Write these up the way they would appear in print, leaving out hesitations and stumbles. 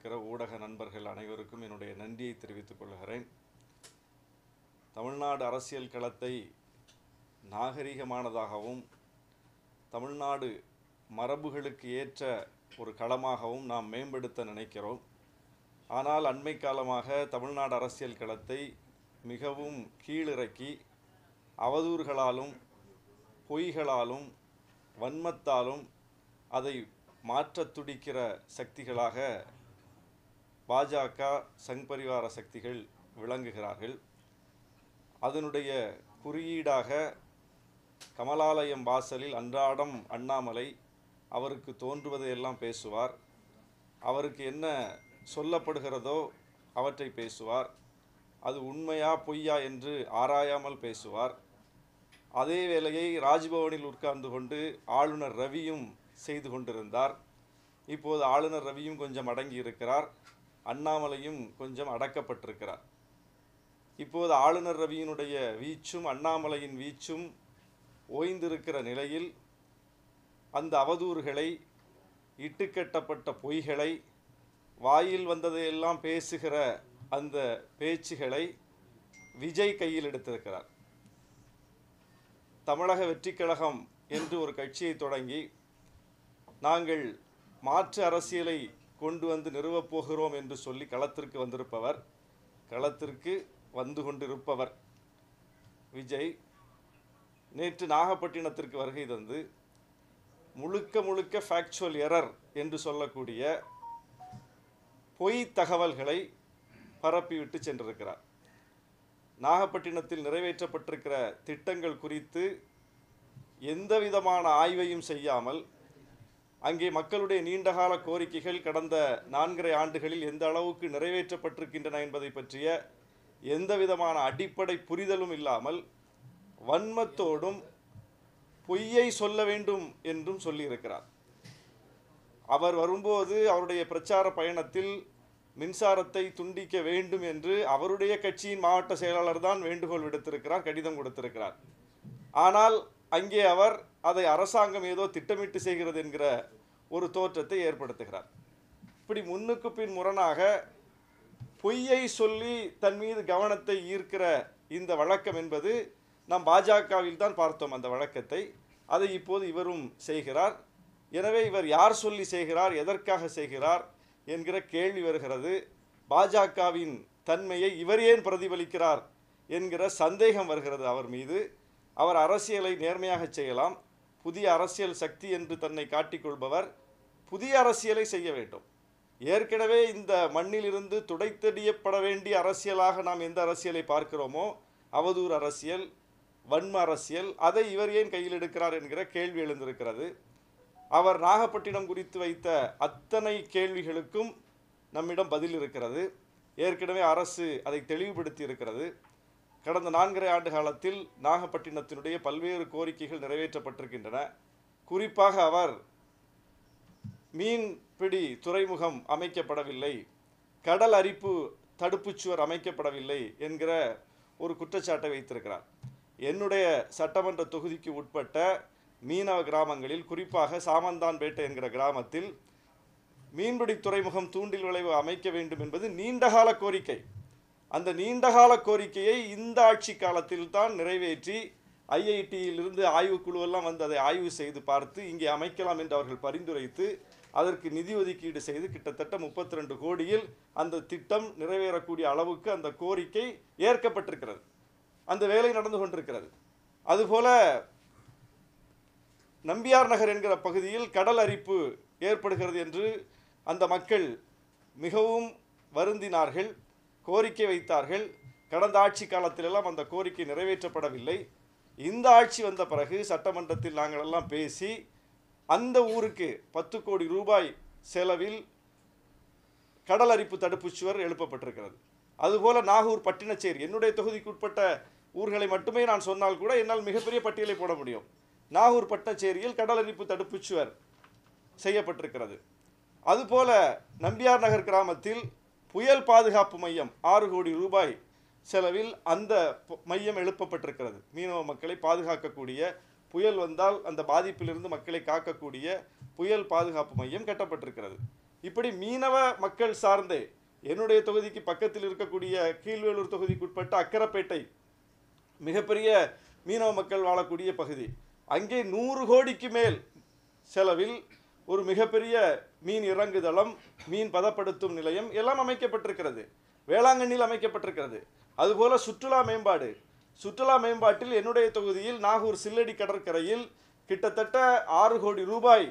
இருக்கிற ஊடக நண்பர்கள் அனைவருக்கும் என்னுடைய நன்றியை தெரிவித்துக் கொள்கிறேன். தமிழ்நாடு அரசியல் களத்தை நாகரிகமானதாகவும் தமிழ்நாடு மரபுகளுக்கு ஏற்ற ஒரு களமாகவும் நாம் மேம்படுத்த நினைக்கிறோம். ஆனால் அண்மை காலமாக தமிழ்நாடு அரசியல் களத்தை மிகவும் கீழிறக்கி அவதூறுகளாலும் பொய்களாலும் வன்மத்தாலும் அதை மாற்றத் துடிக்கிற சக்திகளாக பாஜக சங் பரிவார சக்திகள் விளங்குகிறார்கள். அதனுடைய குறியீடாக கமலாலயம் வாசலில் அன்றாடம் அண்ணாமலை அவருக்கு தோன்றுவதையெல்லாம் பேசுவார். அவருக்கு என்ன சொல்லப்படுகிறதோ அவற்றை பேசுவார். அது உண்மையா பொய்யா என்று ஆராயாமல் பேசுவார். அதே வேளையை ராஜ்பவனில் உட்கார்ந்து கொண்டு ஆளுநர் ரவியும் செய்து கொண்டிருந்தார். இப்போது ஆளுநர் ரவியும் கொஞ்சம் அடங்கி இருக்கிறார், அண்ணாமலையும் கொஞ்சம் அடக்கப்பட்டிருக்கிறார். இப்போது ஆளுநர் ரவியினுடைய வீச்சும் அண்ணாமலையின் வீச்சும் ஓய்ந்திருக்கிற நிலையில் அந்த அவதூறுகளை, இட்டுக்கட்டப்பட்ட பொய்களை, வாயில் வந்ததையெல்லாம் பேசுகிற அந்த பேச்சுகளை விஜய் கையில் எடுத்திருக்கிறார். தமிழக வெற்றிக் கழகம் என்று ஒரு கட்சியை தொடங்கி நாங்கள் மாற்று அரசியலை கொண்டு வந்து நிறுவப் போகிறோம் என்று சொல்லி களத்திற்கு வந்திருப்பவர், களத்திற்கு வந்து கொண்டிருப்பவர் விஜய் நேற்று நாகப்பட்டினத்திற்கு வருகை தந்து முழுக்க ஃபேக்சுவல் எரர் என்று சொல்லக்கூடிய பொய் தகவல்களை பரப்பிவிட்டு சென்றிருக்கிறார். நாகப்பட்டினத்தில் நிறைவேற்றப்பட்டிருக்கிற திட்டங்கள் குறித்து எந்த விதமான ஆய்வையும் செய்யாமல், அங்கே மக்களுடைய நீண்டகால கோரிக்கைகள் கடந்த 4.5 ஆண்டுகளில் எந்த அளவுக்கு நிறைவேற்றப்பட்டிருக்கின்றன என்பதை பற்றிய எந்த விதமான அடிப்படை புரிதலும் இல்லாமல் வன்மத்தோடும் பொய்யை சொல்ல வேண்டும் என்றும் சொல்லியிருக்கிறார். அவர் வரும்போது அவருடைய பிரச்சார பயணத்தில் மின்சாரத்தை துண்டிக்க வேண்டும் என்று அவருடைய கட்சியின் மாவட்ட செயலாளர் தான் வேண்டுகோள் விடுத்திருக்கிறார், கடிதம் கொடுத்திருக்கிறார். ஆனால் அங்கே அவர் அதை அரசாங்கம் ஏதோ திட்டமிட்டு செய்கிறது என்கிற ஒரு தோற்றத்தை ஏற்படுத்துகிறார். இப்படி முன்னுக்கு பின் முரணாக பொய்யை சொல்லி தன் மீது கவனத்தை ஈர்க்கிற இந்த வழக்கம் என்பது நாம் பாஜகவில் தான் பார்த்தோம். அந்த வழக்கத்தை அதை இப்போது இவரும் செய்கிறார். எனவே இவர் யார் சொல்லி செய்கிறார், எதற்காக செய்கிறார் என்கிற கேள்வி வருகிறது. பாஜகவின் தன்மையை இவர் ஏன் பிரதிபலிக்கிறார் என்கிற சந்தேகம் வருகிறது அவர் மீது. அவர் அரசியலை நேர்மையாக செய்யலாம். புதிய அரசியல் சக்தி என்று தன்னை காட்டிக்கொள்பவர் புதிய அரசியலை செய்ய வேண்டும். ஏற்கனவே இந்த மண்ணிலிருந்து துடைத்தெறியப்பட வேண்டிய அரசியலாக நாம் எந்த அரசியலை பார்க்கிறோமோ, அவதூறு அரசியல், வன்ம அரசியல், அதை இவர் ஏன் கையில் எடுக்கிறார் என்கிற கேள்வி எழுந்திருக்கிறது. அவர் நாகப்பட்டினம் குறித்து வைத்த அத்தனை கேள்விகளுக்கும் நம்மிடம் பதில் இருக்கிறது. ஏற்கனவே அரசு அதை தெளிவுபடுத்தி இருக்கிறது. கடந்த 4.5 ஆண்டு காலத்தில் நாகப்பட்டினத்தினுடைய பல்வேறு கோரிக்கைகள் நிறைவேற்றப்பட்டிருக்கின்றன. குறிப்பாக அவர் மீன்பிடி துறைமுகம் அமைக்கப்படவில்லை, கடல் அரிப்பு தடுப்புச்சுவர் அமைக்கப்படவில்லை என்கிற ஒரு குற்றச்சாட்டை வைத்திருக்கிறார். என்னுடைய சட்டமன்ற தொகுதிக்கு உட்பட்ட மீனவ கிராமங்களில், குறிப்பாக சாமந்தான்பேட்டை என்கிற கிராமத்தில் மீன்பிடி துறைமுகம் தூண்டில் விளைவு அமைக்க வேண்டும் என்பது நீண்டகால கோரிக்கை. அந்த நீண்டகால கோரிக்கையை இந்த ஆட்சி காலத்தில் தான் நிறைவேற்றி ஐஐடியிலிருந்து ஆய்வுக்குழுவெல்லாம் வந்து அதை ஆய்வு செய்து பார்த்து இங்கே அமைக்கலாம் என்று அவர்கள் பரிந்துரைத்து அதற்கு நிதி ஒதுக்கீடு செய்து கிட்டத்தட்ட 32 கோடியில் அந்த திட்டம் நிறைவேறக்கூடிய அளவுக்கு அந்த கோரிக்கை ஏற்கப்பட்டிருக்கிறது. அந்த வேலை நடந்து கொண்டிருக்கிறது. அதுபோல நம்பியார் நகர் என்கிற பகுதியில் கடல் அரிப்பு ஏற்படுகிறது என்று அந்த மக்கள் மிகவும் வருந்தினார்கள், கோரிக்கை வைத்தார்கள். கடந்த ஆட்சி காலத்திலெல்லாம் அந்த கோரிக்கை நிறைவேற்றப்படவில்லை. இந்த ஆட்சி வந்த பிறகு சட்டமன்றத்தில் நாங்கள் எல்லாம் பேசி அந்த ஊருக்கு 10 கோடி ரூபாய் செலவில் கடல் அரிப்பு தடுப்புச்சுவர் எழுப்பப்பட்டிருக்கிறது. அதுபோல நாகூர் பட்டினச்சேரி, என்னுடைய தொகுதிக்கு உட்பட்ட ஊர்களை மட்டுமே நான் சொன்னால் கூட என்னால் மிகப்பெரிய பட்டியலை போட முடியும். நாகூர் பட்டினச்சேரியில் கடல் அரிப்பு தடுப்புச்சுவர் செய்யப்பட்டிருக்கிறது. அதுபோல நம்பியார் நகர் கிராமத்தில் புயல் பாதுகாப்பு மையம் 6 கோடி ரூபாய் செலவில் அந்த மையம் எழுப்பப்பட்டிருக்கிறது. மீனவ மக்களை பாதுகாக்கக்கூடிய, புயல் வந்தால் அந்த பாதிப்பிலிருந்து மக்களை காக்கக்கூடிய புயல் பாதுகாப்பு மையம் கட்டப்பட்டிருக்கிறது. இப்படி மீனவ மக்கள் சார்ந்தே என்னுடைய தொகுதிக்கு பக்கத்தில் இருக்கக்கூடிய கீழ்வேலூர் தொகுதிக்குட்பட்ட அக்கரைப்பேட்டை மிகப்பெரிய மீனவ மக்கள் வாழக்கூடிய பகுதி. அங்கே 100 கோடிக்கு மேல் செலவில் ஒரு மிகப்பெரிய மீன் இறங்குதளம், மீன் பதப்படுத்தும் நிலையம் எல்லாம் அமைக்கப்பட்டிருக்கிறது. வேளாங்கண்ணியில் அமைக்கப்பட்டிருக்கிறது. அதுபோல சுற்றுலா மேம்பாட்டில் என்னுடைய தொகுதியில் நாகூர் சில்லடி கடற்கரையில் கிட்டத்தட்ட 6 கோடி ரூபாய்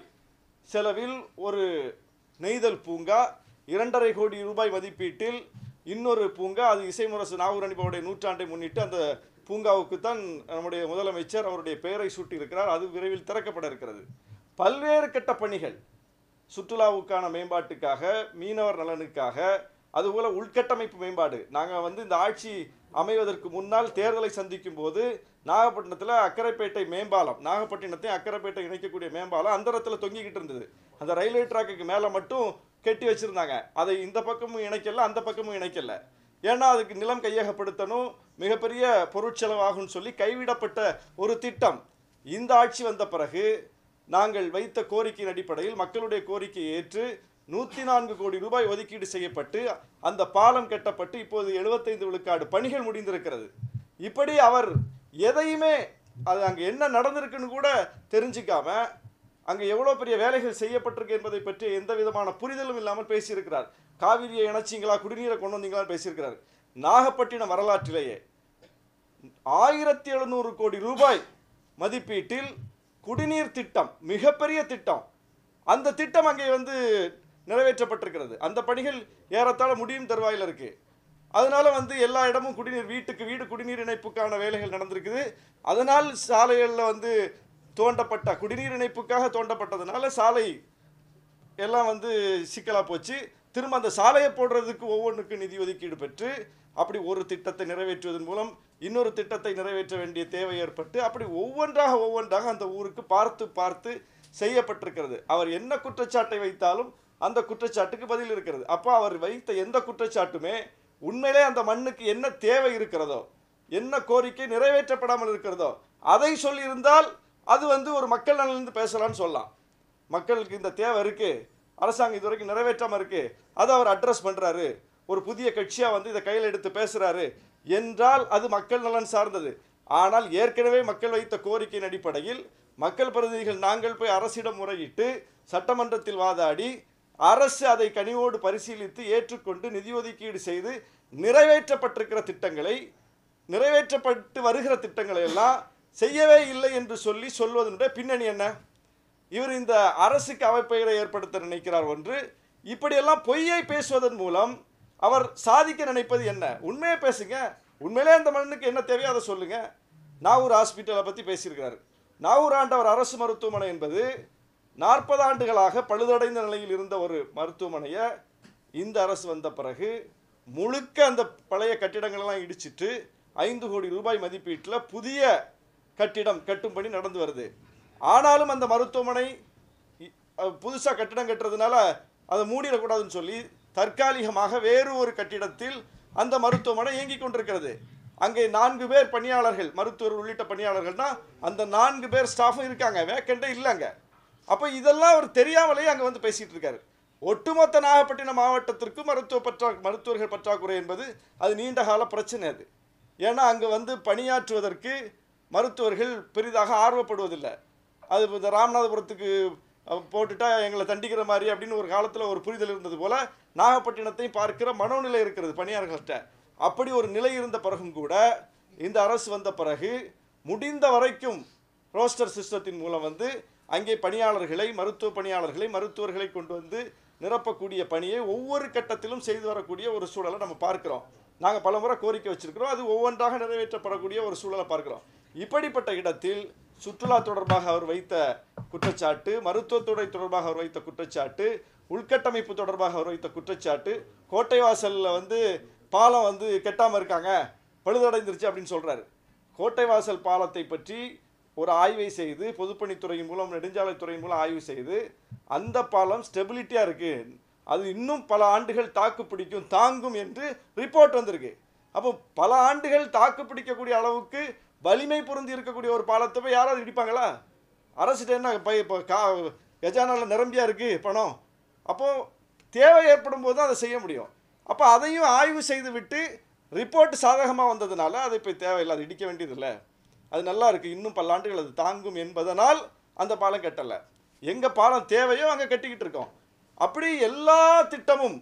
செலவில் ஒரு நெய்தல் பூங்கா, 2.5 கோடி ரூபாய் மதிப்பீட்டில் இன்னொரு பூங்கா, அது இசைமுரசு நாகூர் அணிபாவுடைய 100ஆண்டை முன்னிட்டு அந்த பூங்காவுக்கு தான் நம்முடைய முதலமைச்சர் அவருடைய பெயரை சூட்டியிருக்கிறார். அது விரைவில் திறக்கப்பட இருக்கிறது. பல்வேறு கட்ட பணிகள் சுற்றுலாவுக்கான மேம்பாட்டுக்காக, மீனவர் நலனுக்காக, அதுபோல உள்கட்டமைப்பு மேம்பாடு. நாங்கள் இந்த ஆட்சி அமைவதற்கு முன்னால் தேர்தலை சந்திக்கும் போது நாகப்பட்டினத்தில் அக்கரைப்பேட்டை மேம்பாலம், நாகப்பட்டினத்தை அக்கரைப்பேட்டை இணைக்கக்கூடிய மேம்பாலம் அந்த இடத்துல தொங்கிக்கிட்டு இருந்தது. அந்த ரயில்வே ட்ராக்குக்கு மேலே மட்டும் கட்டி வச்சுருந்தாங்க. அதை இந்த பக்கமும் இணைக்கல, அந்த பக்கமும் இணைக்கல. ஏன்னா அதுக்கு நிலம் கையகப்படுத்தணும், மிகப்பெரிய பொருட்செலவாகும்னு சொல்லி கைவிடப்பட்ட ஒரு திட்டம். இந்த ஆட்சி வந்த பிறகு நாங்கள் வைத்த கோரிக்கையின் அடிப்படையில் மக்களுடைய கோரிக்கையை ஏற்று 104 கோடி ரூபாய் ஒதுக்கீடு செய்யப்பட்டு அந்த பாலம் கட்டப்பட்டு இப்போது 75 விழுக்காடு பணிகள் முடிந்திருக்கிறது. இப்படி அவர் எதையுமே அது அங்கே என்ன நடந்திருக்குன்னு கூட தெரிஞ்சிக்காம அங்கே எவ்வளோ பெரிய வேலைகள் செய்யப்பட்டிருக்கு என்பதை பற்றி எந்த விதமான புரிதலும் இல்லாமல் பேசியிருக்கிறார். காவிரியை இணைச்சிங்களா, குடிநீரை கொண்டு வந்தீங்களான்னு பேசியிருக்கிறார். நாகப்பட்டினம் வரலாற்றிலேயே 1700 கோடி ரூபாய் மதிப்பீட்டில் குடிநீர் திட்டம், மிகப்பெரிய திட்டம், அந்த திட்டம் அங்கே நிறைவேற்றப்பட்டிருக்கிறது. அந்த பணிகள் ஏறத்தாழ முடியும் தருவாயில் இருக்கு. அதனால எல்லா இடமும் குடிநீர், வீட்டுக்கு வீடு குடிநீர் இணைப்புக்கான வேலைகள் நடந்திருக்குது. அதனால் சாலைகளில் தோண்டப்பட்ட குடிநீர் இணைப்புக்காக தோண்டப்பட்டதுனால சாலை எல்லாம் சிக்கலாக போச்சு. திரும்ப அந்த சாலையை போடுறதுக்கு ஒவ்வொன்றுக்கு நிதி ஒதுக்கீடு பெற்று அப்படி ஒரு திட்டத்தை நிறைவேற்றுவதன் மூலம் இன்னொரு திட்டத்தை நிறைவேற்ற வேண்டிய தேவை ஏற்பட்டு அப்படி ஒவ்வொன்றாக அந்த ஊருக்கு பார்த்து செய்யப்பட்டிருக்கிறது. அவர் என்ன குற்றச்சாட்டை வைத்தாலும் அந்த குற்றச்சாட்டுக்கு பதில் இருக்கிறது. அப்போ அவர் வைத்த எந்த குற்றச்சாட்டுமே உண்மையிலே அந்த மண்ணுக்கு என்ன தேவை இருக்கிறதோ, என்ன கோரிக்கை நிறைவேற்றப்படாமல் இருக்கிறதோ அதை சொல்லியிருந்தால் அது ஒரு மக்கள் நலனிலிருந்து பேசலான்னு சொல்லலாம். மக்களுக்கு இந்த தேவை இருக்கு, அரசாங்கம் இதுவரைக்கும் நிறைவேற்றாமல் இருக்கு, அதை அவர் அட்ரஸ் பண்றாரு, ஒரு புதிய கட்சியாக இதை கையில் எடுத்து பேசுறாரு என்றால் அது மக்கள் நலன் சார்ந்தது. ஆனால் ஏற்கனவே மக்கள் வைத்த கோரிக்கையின் அடிப்படையில் மக்கள் பிரதிநிதிகள் நாங்கள் போய் அரசிடம் முறையிட்டு சட்டமன்றத்தில் வாதாடி அரசு அதை கனிவோடு பரிசீலித்து ஏற்றுக்கொண்டு நிதி ஒதுக்கீடு செய்து நிறைவேற்றப்பட்டிருக்கிற திட்டங்களை, நிறைவேற்றப்பட்டு வருகிற திட்டங்களை எல்லாம் செய்யவே இல்லை என்று சொல்வதனுடைய பின்னணி என்ன? இவர் இந்த அரசுக்கு அவப்பெயரை ஏற்படுத்த நினைக்கிறார் ஒன்று. இப்படியெல்லாம் பொய்யை பேசுவதன் மூலம் அவர் சாதிக்க நினைப்பது என்ன? உண்மையை பேசுங்க. உண்மையிலே அந்த மண்ணுக்கு என்ன தேவையோ அதை சொல்லுங்க. நாகூர் ஹாஸ்பிட்டலை பற்றி பேசியிருக்கிறார். நாகூர் ஆண்டவர் அரசு மருத்துவமனை என்பது 40 ஆண்டுகளாக பழுதடைந்த நிலையில் இருந்த ஒரு மருத்துவமனையை இந்த அரசு வந்த பிறகு முழுக்க அந்த பழைய கட்டிடங்களெல்லாம் இடிச்சிட்டு 5 கோடி ரூபாய் மதிப்பீட்டில் புதிய கட்டிடம் கட்டும் பணி நடந்து வருது. ஆனாலும் அந்த மருத்துவமனை புதுசாக கட்டிடம் கட்டுறதுனால அதை மூடிடக்கூடாதுன்னு சொல்லி தற்காலிகமாக வேறு ஒரு கட்டிடத்தில் அந்த மருத்துவமனை இயங்கிக் கொண்டிருக்கிறது. அங்கே 4 பேர் பணியாளர்கள், மருத்துவர்கள் உள்ளிட்ட பணியாளர்கள்னா அந்த 4 பேர் ஸ்டாஃபும் இருக்காங்க, வேக்கண்டே இல்லைங்க. அப்போ இதெல்லாம் அவர் தெரியாமலேயே அங்கே பேசிகிட்டு இருக்காரு. ஒட்டுமொத்த நாகப்பட்டினம் மாவட்டத்திற்கு மருத்துவர்கள் பற்றாக்குறை என்பது அது நீண்ட கால பிரச்சனை. அது ஏன்னா அங்கே பணியாற்றுவதற்கு மருத்துவர்கள் பெரிதாக ஆர்வப்படுவதில்லை. அது இந்த ராமநாதபுரத்துக்கு போட்டுட்டா எங்களை தண்டிக்கிற மாதிரி அப்படின்னு ஒரு காலத்தில் ஒரு புரிதல் இருந்தது போல நாகப்பட்டினத்தை பார்க்கிற மனோநிலை இருக்கிறது பணியாளர்கள்ட்ட. அப்படி ஒரு நிலை இருந்த பிறகும் கூட இந்த அரசு வந்த பிறகு முடிந்த வரைக்கும் ரோஸ்டர் சிஸ்டத்தின் மூலம் அங்கே பணியாளர்களை, மருத்துவர்களை கொண்டு நிரப்பக்கூடிய பணியை ஒவ்வொரு கட்டத்திலும் செய்து வரக்கூடிய ஒரு சூழலை நம்ம பார்க்கிறோம். நாங்கள் பல முறை கோரிக்கை வச்சிருக்கிறோம், அது ஒவ்வொன்றாக நிறைவேற்றப்படக்கூடிய ஒரு சூழலை பார்க்கிறோம். இப்படிப்பட்ட இடத்தில் சுற்றுலா தொடர்பாக அவர் வைத்த குற்றச்சாட்டு, மருத்துவத்துறை தொடர்பாக அவர் வைத்த குற்றச்சாட்டு, உள்கட்டமைப்பு தொடர்பாக அவர் வைத்த குற்றச்சாட்டு, கோட்டை வாசலில் பாலம் கெட்டாமல் இருக்காங்க, பழுதடைந்துருச்சு அப்படின்னு சொல்கிறாரு. கோட்டை வாசல் பாலத்தை பற்றி ஒரு ஆய்வை செய்து பொதுப்பணித்துறையின் மூலம், நெடுஞ்சாலைத்துறையின் மூலம் ஆய்வு செய்து அந்த பாலம் ஸ்டெபிலிட்டியாக இருக்குது, அது இன்னும் பல ஆண்டுகள் தாக்கு பிடிக்கும், தாங்கும் என்று ரிப்போர்ட் வந்திருக்கு. அப்போ பல ஆண்டுகள் தாக்கு பிடிக்கக்கூடிய அளவுக்கு வலிமை பொருந்தி இருக்கக்கூடிய ஒரு பாலத்தை போய் யாராவது இடிப்பாங்களா? அரசுகிட்ட என்ன இப்போ கஜானாவில் நிரம்பியா இருக்குது பணம். அப்போது தேவை ஏற்படும் போது தான் அதை செய்ய முடியும். அப்போ அதையும் ஆய்வு செய்து விட்டு ரிப்போர்ட் சாதகமாக வந்ததுனால அது இப்போ தேவையில்லை, அது இடிக்க வேண்டியதில்லை, அது நல்லா இருக்குது, இன்னும் பல்லாண்டுகள் அது தாங்கும் என்பதனால் அந்த பாலம் கட்டலை. எங்கே பாலம் தேவையோ அங்கே கட்டிக்கிட்டு இருக்கோம். அப்படி எல்லா திட்டமும்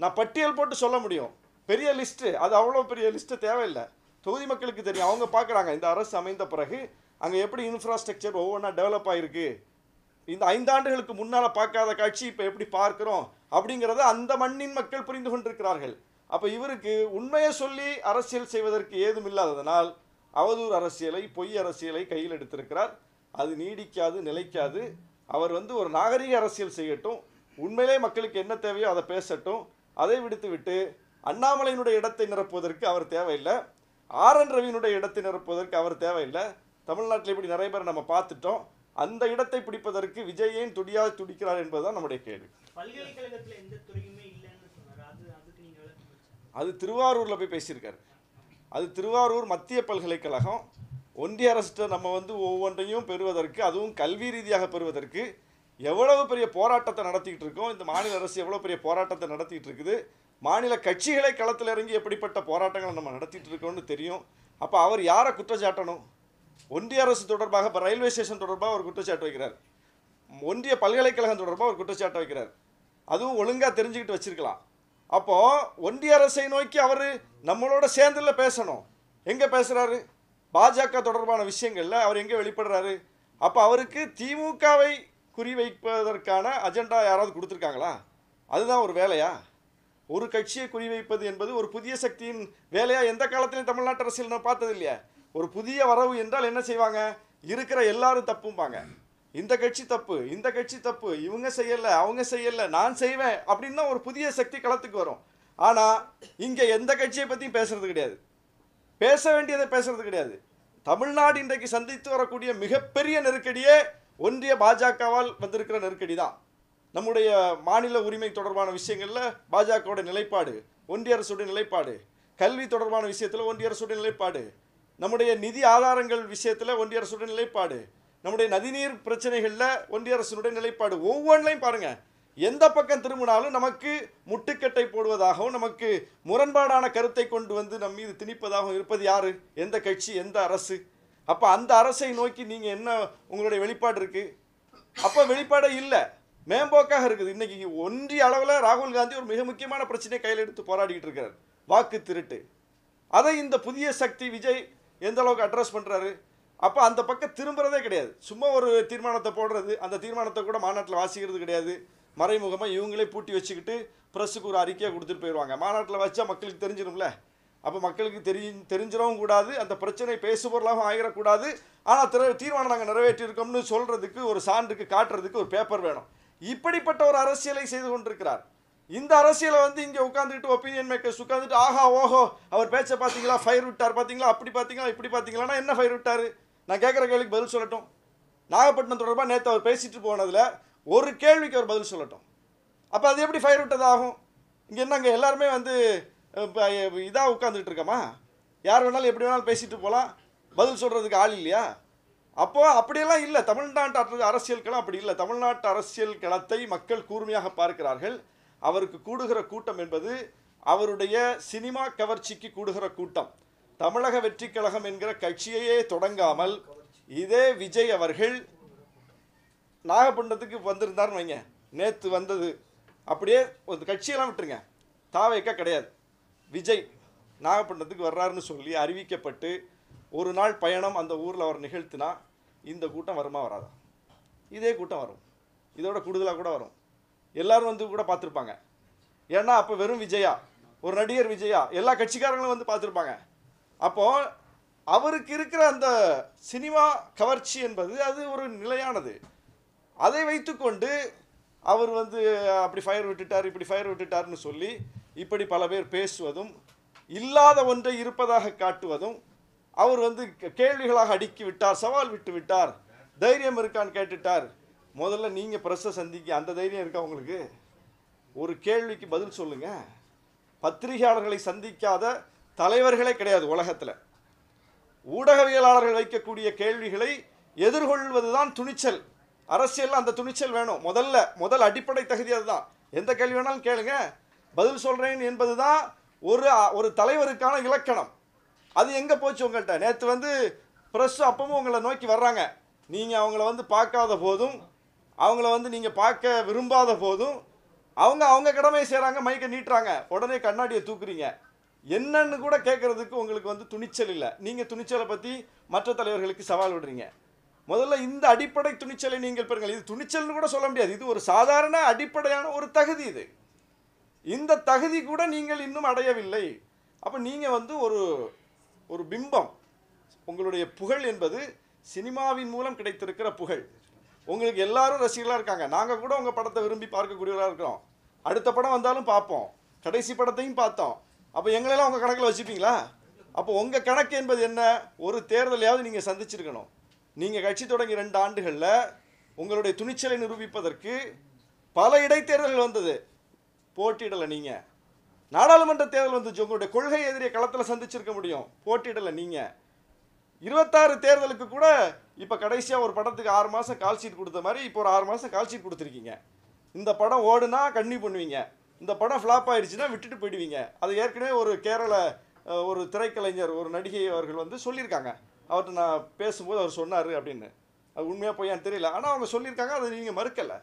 நான் பட்டியல் போட்டு சொல்ல முடியும், பெரிய லிஸ்ட்டு, அது அவ்வளோ பெரிய லிஸ்ட்டு தேவையில்லை. தொகுதி மக்களுக்கு தெரியும், அவங்க பார்க்குறாங்க இந்த அரசு அமைந்த பிறகு அங்கே எப்படி இன்ஃப்ராஸ்ட்ரக்சர் ஒவ்வொன்றா டெவலப் ஆகிருக்கு, இந்த 5 ஆண்டுகளுக்கு முன்னால் பார்க்காத காட்சி இப்போ எப்படி பார்க்குறோம் அப்படிங்கிறத அந்த மண்ணின் மக்கள் புரிந்து கொண்டிருக்கிறார்கள். அப்போ இவருக்கு உண்மையை சொல்லி அரசியல் செய்வதற்கு ஏதும் இல்லாததனால் அவதூறு அரசியலை, பொய் அரசியலை கையில் எடுத்திருக்கிறார். அது நீடிக்காது, நிலைக்காது. அவர் ஒரு நாகரிக அரசியல் செய்யட்டும், உண்மையிலே மக்களுக்கு என்ன தேவையோ அதை பேசட்டும். அதை விடுத்து விட்டு அண்ணாமலையினுடைய இடத்தை நிரப்புவதற்கு அவர் தேவையில்லை, ஆர்.என். ரவியினுடைய இடத்தை நிரப்புவதற்கு அவர் தேவையில்லை. தமிழ்நாட்டில் இப்படி நிறைய பேர் நம்ம பார்த்துட்டோம். அந்த இடத்தை பிடிப்பதற்கு விஜய் ஏன் துடிக்கிறார் என்பதுதான் நம்முடைய கேள்வி. பல்கலைக்கழகத்தில் எந்த துறையுமே இல்லைன்னு சொன்னார், அதுக்கு நீங்க அது திருவாரூரில் போய் பேசியிருக்காரு. அது திருவாரூர் மத்திய பல்கலைக்கழகம். ஒன்றிய அரசு நம்ம ஒவ்வொன்றையும் பெறுவதற்கு, அதுவும் கல்வி ரீதியாக பெறுவதற்கு எவ்வளவு பெரிய போராட்டத்தை நடத்திக்கிட்டு இருக்கோம். இந்த மாநில அரசு எவ்வளோ பெரிய போராட்டத்தை நடத்திட்டு இருக்குது. மாநில கட்சிகளை களத்தில் இறங்கி எப்படிப்பட்ட போராட்டங்களை நம்ம நடத்திட்டு இருக்கோம்னு தெரியும். அப்போ அவர் யாரை குற்றச்சாட்டணும்? ஒன்றிய அரசு தொடர்பாக இப்போ ரயில்வே ஸ்டேஷன் தொடர்பாக ஒரு குற்றச்சாட்டு வைக்கிறார், ஒன்றிய பல்கலைக்கழகம் தொடர்பாக ஒரு குற்றச்சாட்டு வைக்கிறார். அதுவும் ஒழுங்காக தெரிஞ்சுக்கிட்டு வச்சிருக்கலாம். அப்போது ஒன்றிய அரசை நோக்கி அவர் நம்மளோட சேர்ந்துல பேசணும். எங்கே பேசுகிறாரு? பாஜக தொடர்பான விஷயங்களில் அவர் எங்கே வெளிப்படுறாரு? அப்போ அவருக்கு திமுகவை குறிவைப்பதற்கான அஜெண்டா யாராவது கொடுத்துருக்காங்களா? அதுதான் ஒரு வேலையா? ஒரு கட்சியை குறிவைப்பது என்பது ஒரு புதிய சக்தியின் வேலையாக எந்த காலத்திலையும் தமிழ்நாட்டு அரசியல் நான் பார்த்தது இல்லையா? ஒரு புதிய வரவு என்றால் என்ன செய்வாங்க? இருக்கிற எல்லாரும் தப்பும்பாங்க. இந்த கட்சி தப்பு, இந்த கட்சி தப்பு, இவங்க செய்யலை, அவங்க செய்யலை, நான் செய்வேன் அப்படின்னு தான் ஒரு புதிய சக்தி களத்துக்கு வரும். ஆனால் இங்கே எந்த கட்சியை பற்றியும் பேசுறது கிடையாது, பேச வேண்டியதை பேசுறது கிடையாது. தமிழ்நாடு இன்றைக்கு சந்தித்து வரக்கூடிய மிகப்பெரிய நெருக்கடியே ஒன்றிய பாஜகவால் வந்திருக்கிற நெருக்கடி தான். நம்முடைய மாநில உரிமை தொடர்பான விஷயங்களில் பாஜகவோட நிலைப்பாடு, ஒன்றிய அரசுடைய நிலைப்பாடு, கல்வி தொடர்பான விஷயத்தில் ஒன்றிய அரசுடைய நிலைப்பாடு, நம்முடைய நிதி ஆதாரங்கள் விஷயத்தில் ஒன்றிய அரசுடைய நிலைப்பாடு, நம்முடைய நதிநீர் பிரச்சனைகளில் ஒன்றிய அரசினுடைய நிலைப்பாடு, ஒவ்வொன்றையும் பாருங்கள். எந்த பக்கம் திரும்பினாலும் நமக்கு முட்டுக்கட்டை போடுவதாகவும் நமக்கு முரண்பாடான கருத்தை கொண்டு நம் மீது திணிப்பதாகவும் இருப்பது யாரு? எந்த கட்சி, எந்த அரசு? அப்போ அந்த அரசை நோக்கி நீங்கள் என்ன உங்களுடைய வெளிப்பாடு இருக்குது? அப்போ வெளிப்பாடே இல்லை, மேம்போக்காக இருக்குது. இன்றைக்கி ஒன்றிய அளவில் ராகுல் காந்தி ஒரு மிக முக்கியமான பிரச்சனையை கையில் எடுத்து போராடிக்கிட்டு இருக்கிறார், வாக்கு திருட்டு. அதை இந்த புதிய சக்தி விஜய் எந்த அளவுக்கு அட்ரஸ் பண்ணுறாரு? அப்போ அந்த பக்கம் திரும்புறதே கிடையாது. சும்மா ஒரு தீர்மானத்தை போடுறது, அந்த தீர்மானத்தை கூட மாநாட்டில் வாசிக்கிறது கிடையாது. மறைமுகமாக இவங்களே பூட்டி வச்சுக்கிட்டு ப்ரெஸ்ஸுக்கு ஒரு அறிக்கையாக கொடுத்துட்டு போயிடுவாங்க. மாநாட்டில் வச்சா மக்களுக்கு தெரிஞ்சிடும்ல. அப்போ மக்களுக்கு தெரிஞ்சிடவும் கூடாது, அந்த பிரச்சனை பேசுபொருளாகவும் ஆகிடக்கூடாது. ஆனால் தீர்மானம் நாங்கள் நிறைவேற்றியிருக்கோம்னு சொல்கிறதுக்கு, ஒரு சான்றுக்கு காட்டுறதுக்கு ஒரு பேப்பர் வேணும். இப்படிப்பட்ட ஒரு அரசியலை செய்து கொண்டிருக்கிறார். இந்த அரசியலை இங்கே உட்காந்துக்கிட்டு ஒப்பீனியன் மேக்கர்ஸ் உட்காந்துட்டு ஆஹா ஓஹோ அவர் பேச்சை பார்த்தீங்களா, ஃபயர் விட்டார் பார்த்தீங்களா, அப்படி பார்த்தீங்களா, இப்படி பார்த்தீங்களான்னா என்ன ஃபயர் விட்டார்? நான் கேட்குற கேள்விக்கு பதில் சொல்லட்டும். நாகப்பட்டினம் தொடர்பாக நேற்று அவர் பேசிட்டு போனதில் ஒரு கேள்விக்கு அவர் பதில் சொல்லட்டும். அப்போ அது எப்படி ஃபயர் விட்டதாகும்? இங்கே என்னங்க எல்லாருமே இதாக உட்காந்துட்டு இருக்கோமா? யார் வேணாலும் எப்படி வேணாலும் பேசிட்டு போகலாம், பதில் சொல்கிறதுக்கு ஆள் இல்லையா? அப்போது அப்படியெல்லாம் இல்லை. தமிழ்நாட்டு அரசியல் களம் அப்படி இல்லை. தமிழ்நாட்டு அரசியல் களத்தை மக்கள் கூர்மையாக பார்க்கிறார்கள். அவருக்கு கூடுகிற கூட்டம் என்பது அவருடைய சினிமா கவர்ச்சிக்கு கூடுகிற கூட்டம். தமிழக வெற்றி கழகம் என்கிற கட்சியையே தொடங்காமல் இதே விஜய் அவர்கள் நாகப்பட்டினத்துக்கு வந்திருந்தார்னு வைங்க, நேற்று வந்தது அப்படியே ஒரு கட்சியெல்லாம் விட்டுருங்க, தாவேக்கா கிடையாது, விஜய் நாகப்பட்டினத்துக்கு வர்றாருன்னு சொல்லி அறிவிக்கப்பட்டு ஒரு நாள் பயணம் அந்த ஊரில் அவர் நிகழ்த்தினா இந்த கூட்டம் வருமா வராதா? இதே கூட்டம் வரும், இதோட கூடுதலாக கூட வரும். எல்லாரும் கூட பார்த்துருப்பாங்க. ஏன்னா அப்போ வெறும் விஜயா, ஒரு நடிகர் விஜயா, எல்லா கட்சிக்காரங்களும் பார்த்துருப்பாங்க. அப்போது அவருக்கு இருக்கிற அந்த சினிமா கவர்ச்சி என்பது அது ஒரு நிலையானது. அதை வைத்துக்கொண்டு அவர் அப்படி ஃபயர் விட்டுட்டார், இப்படி ஃபயர் விட்டுட்டார்னு சொல்லி இப்படி பல பேர் பேசுவதும், இல்லாத ஒன்றை இருப்பதாக காட்டுவதும், அவர் கேள்விகளாக அடுக்கி விட்டார், சவால் விட்டு விட்டார், தைரியம் இருக்கான்னு கேட்டுட்டார். முதல்ல நீங்கள் ப்ரெஸ்ஸை சந்திக்க அந்த தைரியம் இருக்கா உங்களுக்கு? ஒரு கேள்விக்கு பதில் சொல்லுங்க. பத்திரிகையாளர்களை சந்திக்காத தலைவர்களே கிடையாது உலகத்தில். ஊடகவியலாளர்கள் வைக்கக்கூடிய கேள்விகளை எதிர்கொள்வதுதான் துணிச்சல். அரசியல் அந்த துணிச்சல் வேணும். முதல் அடிப்படை தகுதி அதுதான். எந்த கேள்வி வேணாலும் கேளுங்க, பதில் சொல்கிறேன் என்பது தான் ஒரு தலைவருக்கான இலக்கணம். அது எங்கே போச்சு உங்கள்கிட்ட? நேற்று வந்து ப்ரெஸ் அப்பவும் உங்களை நோக்கி வர்றாங்க, நீங்கள் அவங்கள வந்து பார்க்காத போதும், அவங்கள வந்து நீங்கள் பார்க்க விரும்பாத போதும் அவங்க கடமையை செய்கிறாங்க, மைக்கை நீட்டுறாங்க, உடனே கண்ணாடியை தூக்குறீங்க. என்னன்னு கூட கேட்குறதுக்கு உங்களுக்கு வந்து துணிச்சல் இல்லை. நீங்கள் துணிச்சலை பற்றி மற்ற தலைவர்களுக்கு சவால் விடுறீங்க. முதல்ல இந்த அடிப்படை துணிச்சலை நீங்கள் பெறுங்கள். இது துணிச்சல்னு கூட சொல்ல முடியாது, இது ஒரு சாதாரண அடிப்படையான ஒரு தகுதி. இந்த தகுதி கூட நீங்கள் இன்னும் அடையவில்லை. அப்போ நீங்கள் வந்து ஒரு பிம்பம். உங்களுடைய புகழ் என்பது சினிமாவின் மூலம் கிடைத்திருக்கிற புகழ். உங்களுக்கு எல்லாரும் ரசிகர்களாக இருக்காங்க, நாங்கள் கூட உங்கள் படத்தை விரும்பி பார்க்கக்கூடியவர்களாக இருக்கிறோம். அடுத்த படம் வந்தாலும் பார்ப்போம், கடைசி படத்தையும் பார்த்தோம். அப்போ எங்களெல்லாம் உங்கள் கணக்கில் வச்சுப்பீங்களா? அப்போ உங்கள் கணக்கு என்பது என்ன? ஒரு தேர்தலையாவது நீங்கள் சந்திச்சிருக்கணும். நீங்கள் கட்சி தொடங்கி 2 ஆண்டுகளில் உங்களுடைய துணிச்சலை நிரூபிப்பதற்கு பல இடைத்தேர்தல்கள் வந்தது, போட்டியிடலை. நீங்கள் நாடாளுமன்ற தேர்தல் வந்துச்சு, உங்களுடைய கொள்கை எதிரியை களத்தில் சந்திச்சிருக்க முடியும், போட்டியிடலை. நீங்கள் 26 தேர்தலுக்கு கூட இப்போ கடைசியாக ஒரு படத்துக்கு 6 மாதம் கால் ஷீட் கொடுத்த மாதிரி இப்போ ஒரு 6 மாதம் கால் ஷீட் கொடுத்துருக்கீங்க. இந்த படம் ஓடுனா கண்ணி பண்ணுவீங்க, இந்த படம் ஃப்ளாப் ஆயிடுச்சுன்னா விட்டுட்டு போயிடுவீங்க. அது ஏற்கனவே ஒரு கேரள ஒரு திரைக்கலைஞர், ஒரு நடிகை அவர்கள் வந்து சொல்லியிருக்காங்க. அவர்கிட்ட நான் பேசும்போது அவர் சொன்னார் அப்படின்னு. அது உண்மையாக போயான்னு தெரியல, ஆனால் அவங்க சொல்லியிருக்காங்க, அதை நீங்கள் மறுக்கலை.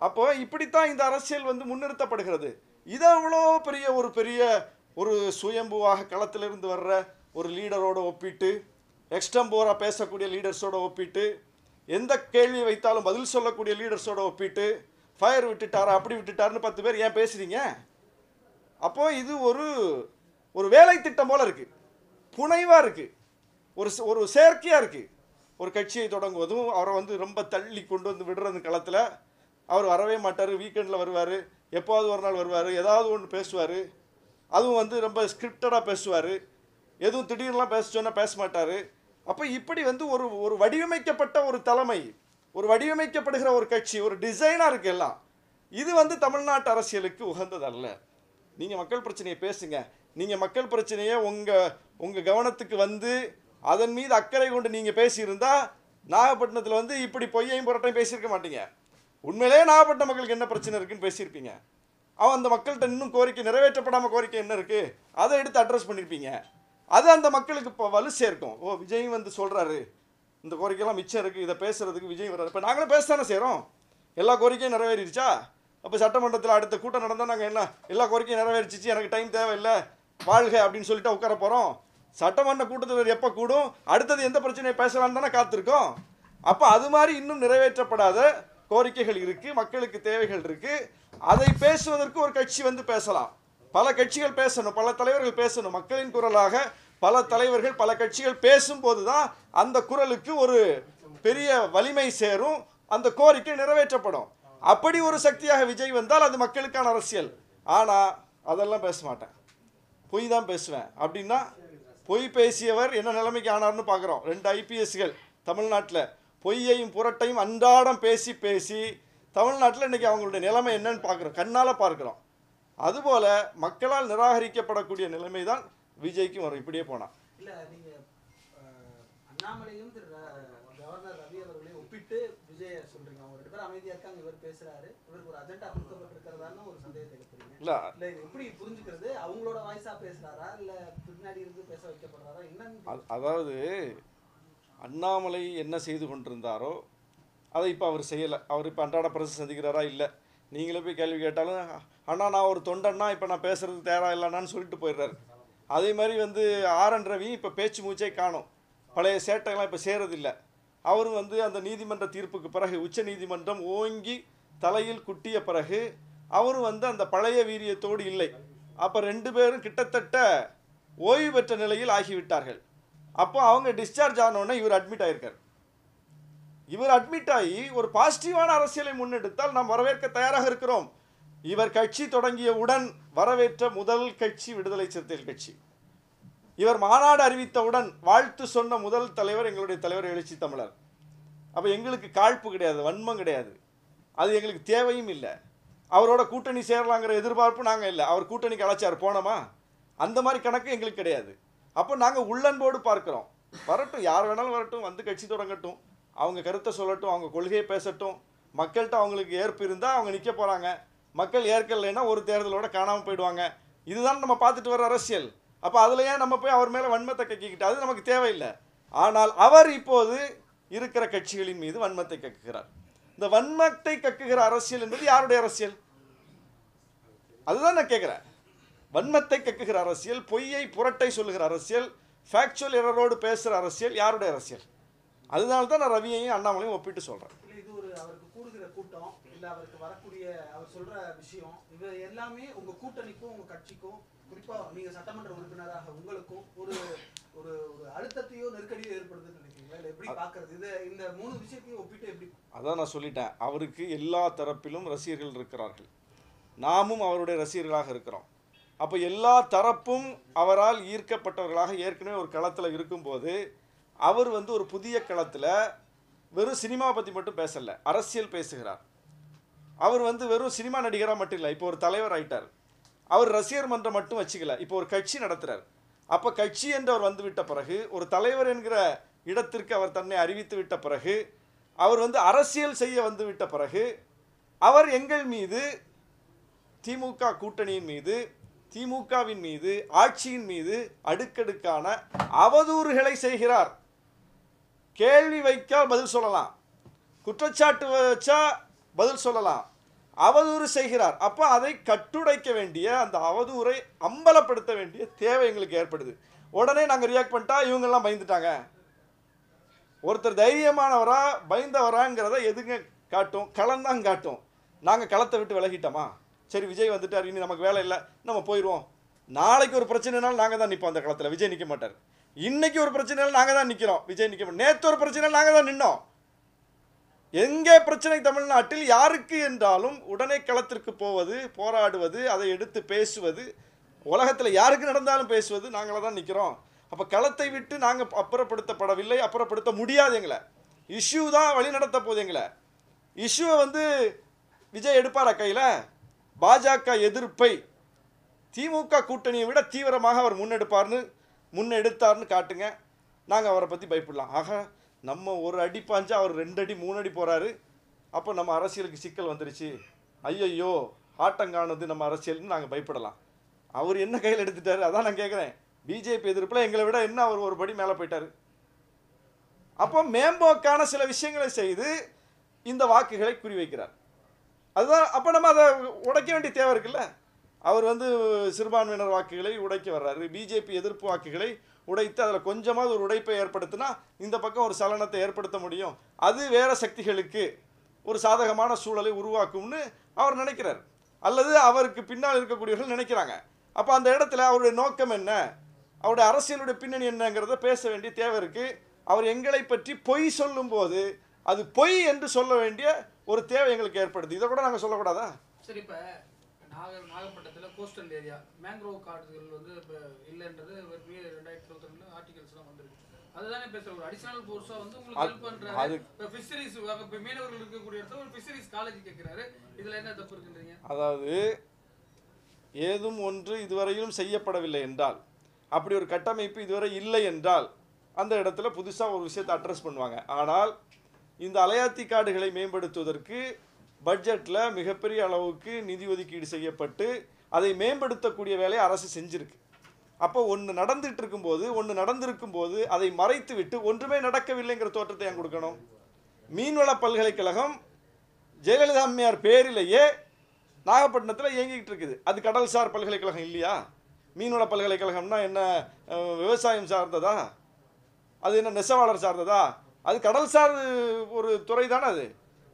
அப்போ இப்படித்தான் இந்த அரசியல் வந்து முன்னிறுத்தப்படுகிறது. இதை அவ்வளோ பெரிய ஒரு சுயம்புவாக களத்திலிருந்து வர்ற ஒரு லீடரோடு ஒப்பிட்டு, எக்ஸ்டம்போராக பேசக்கூடிய லீடர்ஸோடு ஒப்பிட்டு, எந்த கேள்வி வைத்தாலும் பதில் சொல்லக்கூடிய லீடர்ஸோடு ஒப்பிட்டு, ஃபயர் விட்டுட்டாரா அப்படி விட்டுட்டாருன்னு 10 பேர் ஏன் பேசுகிறீங்க? அப்போது இது ஒரு வேலை திட்டம் போல் இருக்குது, புனைவாக இருக்குது, ஒரு செயற்கையாக இருக்குது. ஒரு கட்சியை தொடங்குவதும் அவரை வந்து ரொம்ப தள்ளி கொண்டு வந்து விடுறது களத்தில். அவர் வரவே மாட்டார், வீக்கெண்டில் வருவார், எப்போது ஒரு நாள் வருவார், ஏதாவது ஒன்று பேசுவார். அதுவும் வந்து ரொம்ப ஸ்கிரிப்டடாக பேசுவார், எதுவும் திடீர்னுலாம் பேச சொன்னால் பேச மாட்டார். அப்போ இப்படி வந்து ஒரு வடிவமைக்கப்பட்ட ஒரு தலைமை, ஒரு வடிவமைக்கப்படுகிற ஒரு கட்சி, ஒரு டிசைனாக இருக்குது எல்லாம். இது வந்து தமிழ்நாட்டு அரசியலுக்கு உகந்ததல்ல. நீங்கள் மக்கள் பிரச்சனையை பேசுங்க. நீங்கள் மக்கள் பிரச்சனையை உங்கள் கவனத்துக்கு வந்து அதன் மீது அக்கறை கொண்டு நீங்கள் பேசியிருந்தால் நாகப்பட்டினத்தில் வந்து இப்படி பொய்யையும் புரட்டையும் பேசியிருக்க மாட்டீங்க. உண்மையிலே நாகப்பட்டினம் மக்களுக்கு என்ன பிரச்சனை இருக்குன்னு பேசியிருப்பீங்க. அந்த மக்கள்கிட்ட இன்னும் கோரிக்கை நிறைவேற்றப்படாமல் கோரிக்கை என்ன இருக்குது அதை எடுத்து அட்ரஸ் பண்ணியிருப்பீங்க. அது அந்த மக்களுக்கு இப்போ வலு சேர்க்கும். ஓ, விஜய் வந்து சொல்கிறாரு, இந்த கோரிக்கையெல்லாம் மிச்சம் இருக்குது, இதை பேசுகிறதுக்கு விஜய் வர்றாரு. இப்போ நாங்களும் பேச தானே செய்கிறோம். எல்லா கோரிக்கையும் நிறைவேறிடுச்சா? அப்போ சட்டமன்றத்தில் அடுத்த கூட்டம் நடந்தால் நாங்கள் என்ன எல்லா கோரிக்கையும் நிறைவேறிச்சிச்சு, எனக்கு டைம் தேவையில்லை, வாழ்க அப்படின்னு சொல்லிட்டு உட்கார போகிறோம். சட்டமன்ற கூட்டத்தில் எப்போ கூடும், அடுத்தது எந்த பிரச்சனையை பேசலான்னு தானே காத்திருக்கோம். அப்போ அது மாதிரி இன்னும் நிறைவேற்றப்படாத கோரிக்கைகள் இருக்குது, மக்களுக்கு தேவைகள் இருக்குது. அதை பேசுவதற்கு ஒரு கட்சி வந்து பேசலாம், பல கட்சிகள் பேசணும், பல தலைவர்கள் பேசணும். மக்களின் குரலாக பல தலைவர்கள் பல கட்சிகள் பேசும்போது தான் அந்த குரலுக்கு ஒரு பெரிய வலிமை சேரும், அந்த கோரிக்கை நிறைவேற்றப்படும். அப்படி ஒரு சக்தியாக விஜய் வந்தால் அது மக்களுக்கான அரசியல். ஆனால் அதெல்லாம் பேச மாட்டேன், பொய் தான் பேசுவேன் அப்படின்னா, பொய் பேசியவர் என்ன நிலைமைக்கு ஆனார்னு பார்க்குறோம். 2 IPSகள் தமிழ்நாட்டில் பொய்யையும் புரட்டையும் அன்றாடம் பேசி தமிழ்நாட்டில் இன்றைக்கி அவங்களுடைய நிலைமை என்னன்னு பார்க்குறோம், கண்ணால் பார்க்குறோம். அதுபோல் மக்களால் நிராகரிக்கப்படக்கூடிய நிலைமை தான் விஜய்க்கும் வரும். இப்படியே போனால் இல்லை, நீங்கள் அண்ணாமலையும் கவர்னர் ரவி அவர்களையும் ஒப்பிட்டு விஜய் சொல்கிறீங்க. அவங்க 2 பேரும் அமைதியாக இருக்காங்க, இவர் பேசுகிறாரு, இவருக்கு ஒரு அஜெண்டா கொடுக்கப்பட்டிருக்கிறதான்னு ஒரு சந்தேகத்தை எழுப்புறீங்க. இல்லை எப்படி புரிஞ்சுக்கிறது? அவங்களோட வாய்ஸாக பேசுகிறாரா இல்லை பின்னாடி இருந்து பேச வைக்கப்படுறாரா என்னன்னு? அதாவது அண்ணாமலை என்ன செய்து கொண்டிருந்தாரோ அதை இப்போ அவர் செய்யலை. அவர் இப்போ அன்றாட பிரச்சனை சந்திக்கிறாரா? இல்லை. நீங்களே போய் கேள்வி கேட்டாலும், அண்ணா நான் ஒரு தொண்டன்னா இப்போ நான் பேசுகிறதுக்கு தயாராக இல்லைண்ணான்னு சொல்லிட்டு போயிடுறாரு. அதே மாதிரி வந்து RN ரவி இப்போ பேச்சு மூச்சை காணும், பழைய சேட்டைகள்லாம் இப்போ சேரதில்லை. அவரும் வந்து அந்த நீதிமன்ற தீர்ப்புக்கு பிறகு, உச்ச நீதிமன்றம் ஓங்கி தலையில் குட்டிய பிறகு அவரும் வந்து அந்த பழைய வீரியத்தோடு இல்லை. அப்போ 2 பேரும் கிட்டத்தட்ட ஓய்வு பெற்ற நிலையில் ஆகிவிட்டார்கள். அப்போ அவங்க டிஸ்சார்ஜ் ஆனோடனே இவர் அட்மிட் ஆகியிருக்கார். இவர் அட்மிட் ஆகி ஒரு பாசிட்டிவான அரசியலை முன்னெடுத்தால் நாம் வரவேற்க தயாராக இருக்கிறோம். இவர் கட்சி தொடங்கியவுடன் வரவேற்ற முதல் கட்சி விடுதலை சிறுத்தைகள் கட்சி. இவர் மாநாடு அறிவித்தவுடன் வாழ்த்து சொன்ன முதல் தலைவர் எங்களுடைய தலைவர் எழுச்சி தமிழர். அப்போ எங்களுக்கு காழ்ப்பு கிடையாது, வன்மம் கிடையாது, அது எங்களுக்கு தேவையும் இல்லை. அவரோட கூட்டணி சேரலாங்கிற எதிர்பார்ப்பு நாங்கள் இல்லை. அவர் கூட்டணிக்கு அழைச்சார், போனோமா? அந்த மாதிரி கணக்கு எங்களுக்கு கிடையாது. அப்போ நாங்கள் உள்ளன்போடு பார்க்குறோம். வரட்டும், யார் வேணாலும் வரட்டும், வந்து கட்சி தொடங்கட்டும், அவங்க கருத்தை சொல்லட்டும், அவங்க கொள்கையை பேசட்டும். மக்கள்கிட்ட அவங்களுக்கு ஏற்பு இருந்தால் அவங்க நிற்க போகிறாங்க, மக்கள் ஏற்கலைன்னா ஒரு தேர்தலோட காணாமல் போயிடுவாங்க. இதுதான் நம்ம பார்த்துட்டு வர அரசியல். அப்போ அதில் ஏன் நம்ம போய் அவர் மேலே வன்மத்தை கக்கிக்கிட்டு, அது நமக்கு தேவையில்லை. ஆனால் அவர் இப்போது இருக்கிற கட்சிகளின் மீது வன்மத்தை கக்குகிறார். இந்த வன்மத்தை கக்குகிற அரசியல் என்பது யாருடைய அரசியல்? அதுதான் நான் கேட்குறேன். வன்மத்தை கக்குகிற அரசியல், பொய்யை புரட்டை சொல்லுகிற அரசியல், ஃபேக்சுவல் எரரோடு பேசுகிற அரசியல் யாருடைய அரசியல்? அதனால தான் நான் ரவியையும் அண்ணாமலையும் ஒப்பிட்டு சொல்கிறேன். இது ஒரு அவருக்கு கூடுகிற கூட்டம் இல்லை, அவருக்கு வரக்கூடிய அவர் சொல்கிற விஷயம், இது எல்லாமே உங்கள் கூட்டணிக்கும் உங்கள் கட்சிக்கும், குறிப்பாக நீங்கள் சட்டமன்ற உறுப்பினராக உங்களுக்கும் ஒரு ஒரு ஒரு அழுத்தத்தையோ நெருக்கடியோ ஏற்படுதுன்னு நினைக்கிறீங்களா? இல்லை எப்படி பார்க்கறது இது? இந்த 3 விஷயத்தையும் ஒப்பிட்டு எப்படி? அதான் நான் சொல்லிட்டேன், அவருக்கு எல்லா தரப்பிலும் ரசிகர்கள் இருக்கிறார்கள், நாமும் அவருடைய ரசிகர்களாக இருக்கிறோம். அப்போ எல்லா தரப்பும் அவரால் ஈர்க்கப்பட்டவர்களாக ஏற்கனவே ஒரு களத்தில் இருக்கும்போது, அவர் ஒரு புதிய களத்தில் வெறும் சினிமா பற்றி மட்டும் பேசலை, அரசியல் பேசுகிறார். அவர் வெறும் சினிமா நடிகராக மட்டும் இல்லை, இப்போ ஒரு தலைவர் ஆயிட்டார். அவர் ரசிகர் மன்றம் மட்டும் வச்சுக்கல, இப்போ ஒரு கட்சி நடத்துகிறார். அப்போ கட்சி என்று அவர் வந்துவிட்ட பிறகு, ஒரு தலைவர் என்கிற இடத்திற்கு அவர் தன்னை அறிவித்து விட்ட பிறகு, அவர் அரசியல் செய்ய வந்துவிட்ட பிறகு, அவர் எங்கள் மீது, திமுக கூட்டணியின் மீது, திமுகவின் மீது, ஆட்சியின் மீது அடுக்கடுக்கான அவதூறுகளை செய்கிறார். கேள்வி வைக்க பதில் சொல்லலாம், குற்றச்சாட்டு வச்சா பதில் சொல்லலாம், அவதூறு செய்கிறார். அப்போ அதை கட்டுடைக்க வேண்டிய, அந்த அவதூறை அம்பலப்படுத்த வேண்டிய தேவை எங்களுக்கு ஏற்படுது. உடனே நாங்கள் ரியாக்ட் பண்ணிட்டா இவங்கெல்லாம் பயந்துட்டாங்க. ஒருத்தர் தைரியமானவரா பயந்தவராங்கிறத எதுங்க காட்டும்? களம்தான் காட்டும். நாங்கள் களத்தை விட்டு விலகிட்டோமா, சரி விஜய் வந்துட்டார், இனி நமக்கு வேலை இல்லை, நம்ம போயிடுவோம். நாளைக்கு ஒரு பிரச்சனைனாலும் நாங்கள் தான் நிற்போம் அந்த களத்தில், விஜய் நிற்க மாட்டார். இன்னைக்கு ஒரு பிரச்சனைனாலும் நாங்கள் தான் நிற்கிறோம், விஜய் நிற்க மாட்டோம். நேற்று ஒரு பிரச்சனையில் நாங்கள் தான் நின்னோம். எங்கே பிரச்சனை தமிழ்நாட்டில் யாருக்கு என்றாலும் உடனே களத்திற்கு போவது, போராடுவது, அதை எடுத்து பேசுவது, உலகத்தில் யாருக்கு நடந்தாலும் பேசுவது, நாங்கள தான் நிற்கிறோம். அப்போ களத்தை விட்டு நாங்கள் அப்புறப்படுத்தப்படவில்லை, அப்புறப்படுத்த முடியாது. எங்களை இஷ்யூ தான் வழி நடத்த போகுது. எங்களை இஷ்யூவை விஜய் எடுப்பாரா கையில்? பாஜக எதிர்ப்பை திமுக கூட்டணியை விட தீவிரமாக அவர் முன்னெடுத்தார்னு காட்டுங்க, நாங்கள் அவரை பற்றி பயப்படலாம். ஆக நம்ம ஒரு அடி பாஞ்சா அவர் 2 அடி 3 அடி போகிறாரு. அப்போ நம்ம அரசியலுக்கு சிக்கல் வந்துருச்சு, ஐயையோ ஆட்டங்கானது நம்ம அரசியல்னு நாங்கள் பயப்படலாம். அவர் என்ன கையில் எடுத்துட்டாரு? அதான் நான் கேட்குறேன். பிஜேபி எதிர்ப்பில் எங்களை விட என்ன அவர் ஒரு படி மேலே போயிட்டார். அப்போ மேம்போக்கான சில விஷயங்களை செய்து இந்த வாக்குகளை குறிவைக்கிறார். அதுதான். அப்போ நம்ம அதை உடைக்க வேண்டிய தேவை இருக்குல்ல. அவர் சிறுபான்மையினர் வாக்குகளை உடைக்க வர்றாரு, பிஜேபி எதிர்ப்பு வாக்குகளை உடைத்து அதில் கொஞ்சமாவது ஒரு உடைப்பை ஏற்படுத்தினா இந்த பக்கம் ஒரு சலனத்தை ஏற்படுத்த முடியும், அது வேறு சக்திகளுக்கு ஒரு சாதகமான சூழலை உருவாக்கும்னு அவர் நினைக்கிறார், அல்லது அவருக்கு பின்னால் இருக்கக்கூடியவர்கள் நினைக்கிறாங்க. அப்போ அந்த இடத்துல அவருடைய நோக்கம் என்ன, அவருடைய அரசியலுடைய பின்னணி என்னங்கிறத பேச வேண்டிய தேவை இருக்குது. அவர் எங்களை பற்றி பொய் சொல்லும்போது அது பொய் என்று சொல்ல வேண்டிய ஒரு தேவை எங்களுக்கு ஏற்படுது. இதை கூட நாங்கள் சொல்லக்கூடாதா? சரி, இப்போ நாகப்பட்டினத்தில் கோஸ்டல் ஏரியா மேங்க்ரோவ் காடுகள் இப்போ இல்லைன்றது 2022 ஆர்டிகல்ஸ்லாம் வந்துருக்கு. அதுதானே பேசுகிறோம். ஒரு அடிஷனல் ஃபோர்ஸாக உங்களுக்கு ஹெல்ப் பண்ணுறாரு. இப்போ ஃபிஷரிஸ், இப்போ மீனவர்கள் இருக்கக்கூடிய இடத்துல ஒரு ஃபிஷரிஸ் காலேஜ் கேட்குறாரு. இதில் என்ன தப்பு இருக்குன்றீங்க? அதாவது ஏதும் ஒன்று இதுவரையிலும் செய்யப்படவில்லை என்றால், அப்படி ஒரு கட்டமைப்பு இதுவரை இல்லை என்றால், அந்த இடத்துல புதுசாக ஒரு விஷயத்தை அட்ரஸ் பண்ணுவாங்க. ஆனால் இந்த அலையாத்தி காடுகளை மேம்படுத்துவதற்கு பட்ஜெட்டில் மிகப்பெரிய அளவுக்கு நிதி ஒதுக்கீடு செய்யப்பட்டு அதை மேம்படுத்தக்கூடிய வேலையை அரசு செஞ்சுருக்கு. அப்போ ஒன்று நடந்திருக்கும் போது அதை மறைத்து விட்டு ஒன்றுமே நடக்கவில்லைங்கிற தோற்றத்தை ஏன் கொடுக்கணும்? மீன்வள பல்கலைக்கழகம் ஜெயலலிதா அம்மையார் பேரிலேயே நாகப்பட்டினத்தில் இயங்கிக்கிட்டு இருக்குது. அது கடல்சார் பல்கலைக்கழகம் இல்லையா? மீன்வள பல்கலைக்கழகம்னா என்ன, விவசாயம் சார்ந்ததா? அது என்ன நெசவாளர் சார்ந்ததா? அது கடல்சார் ஒரு துறை தானே அது.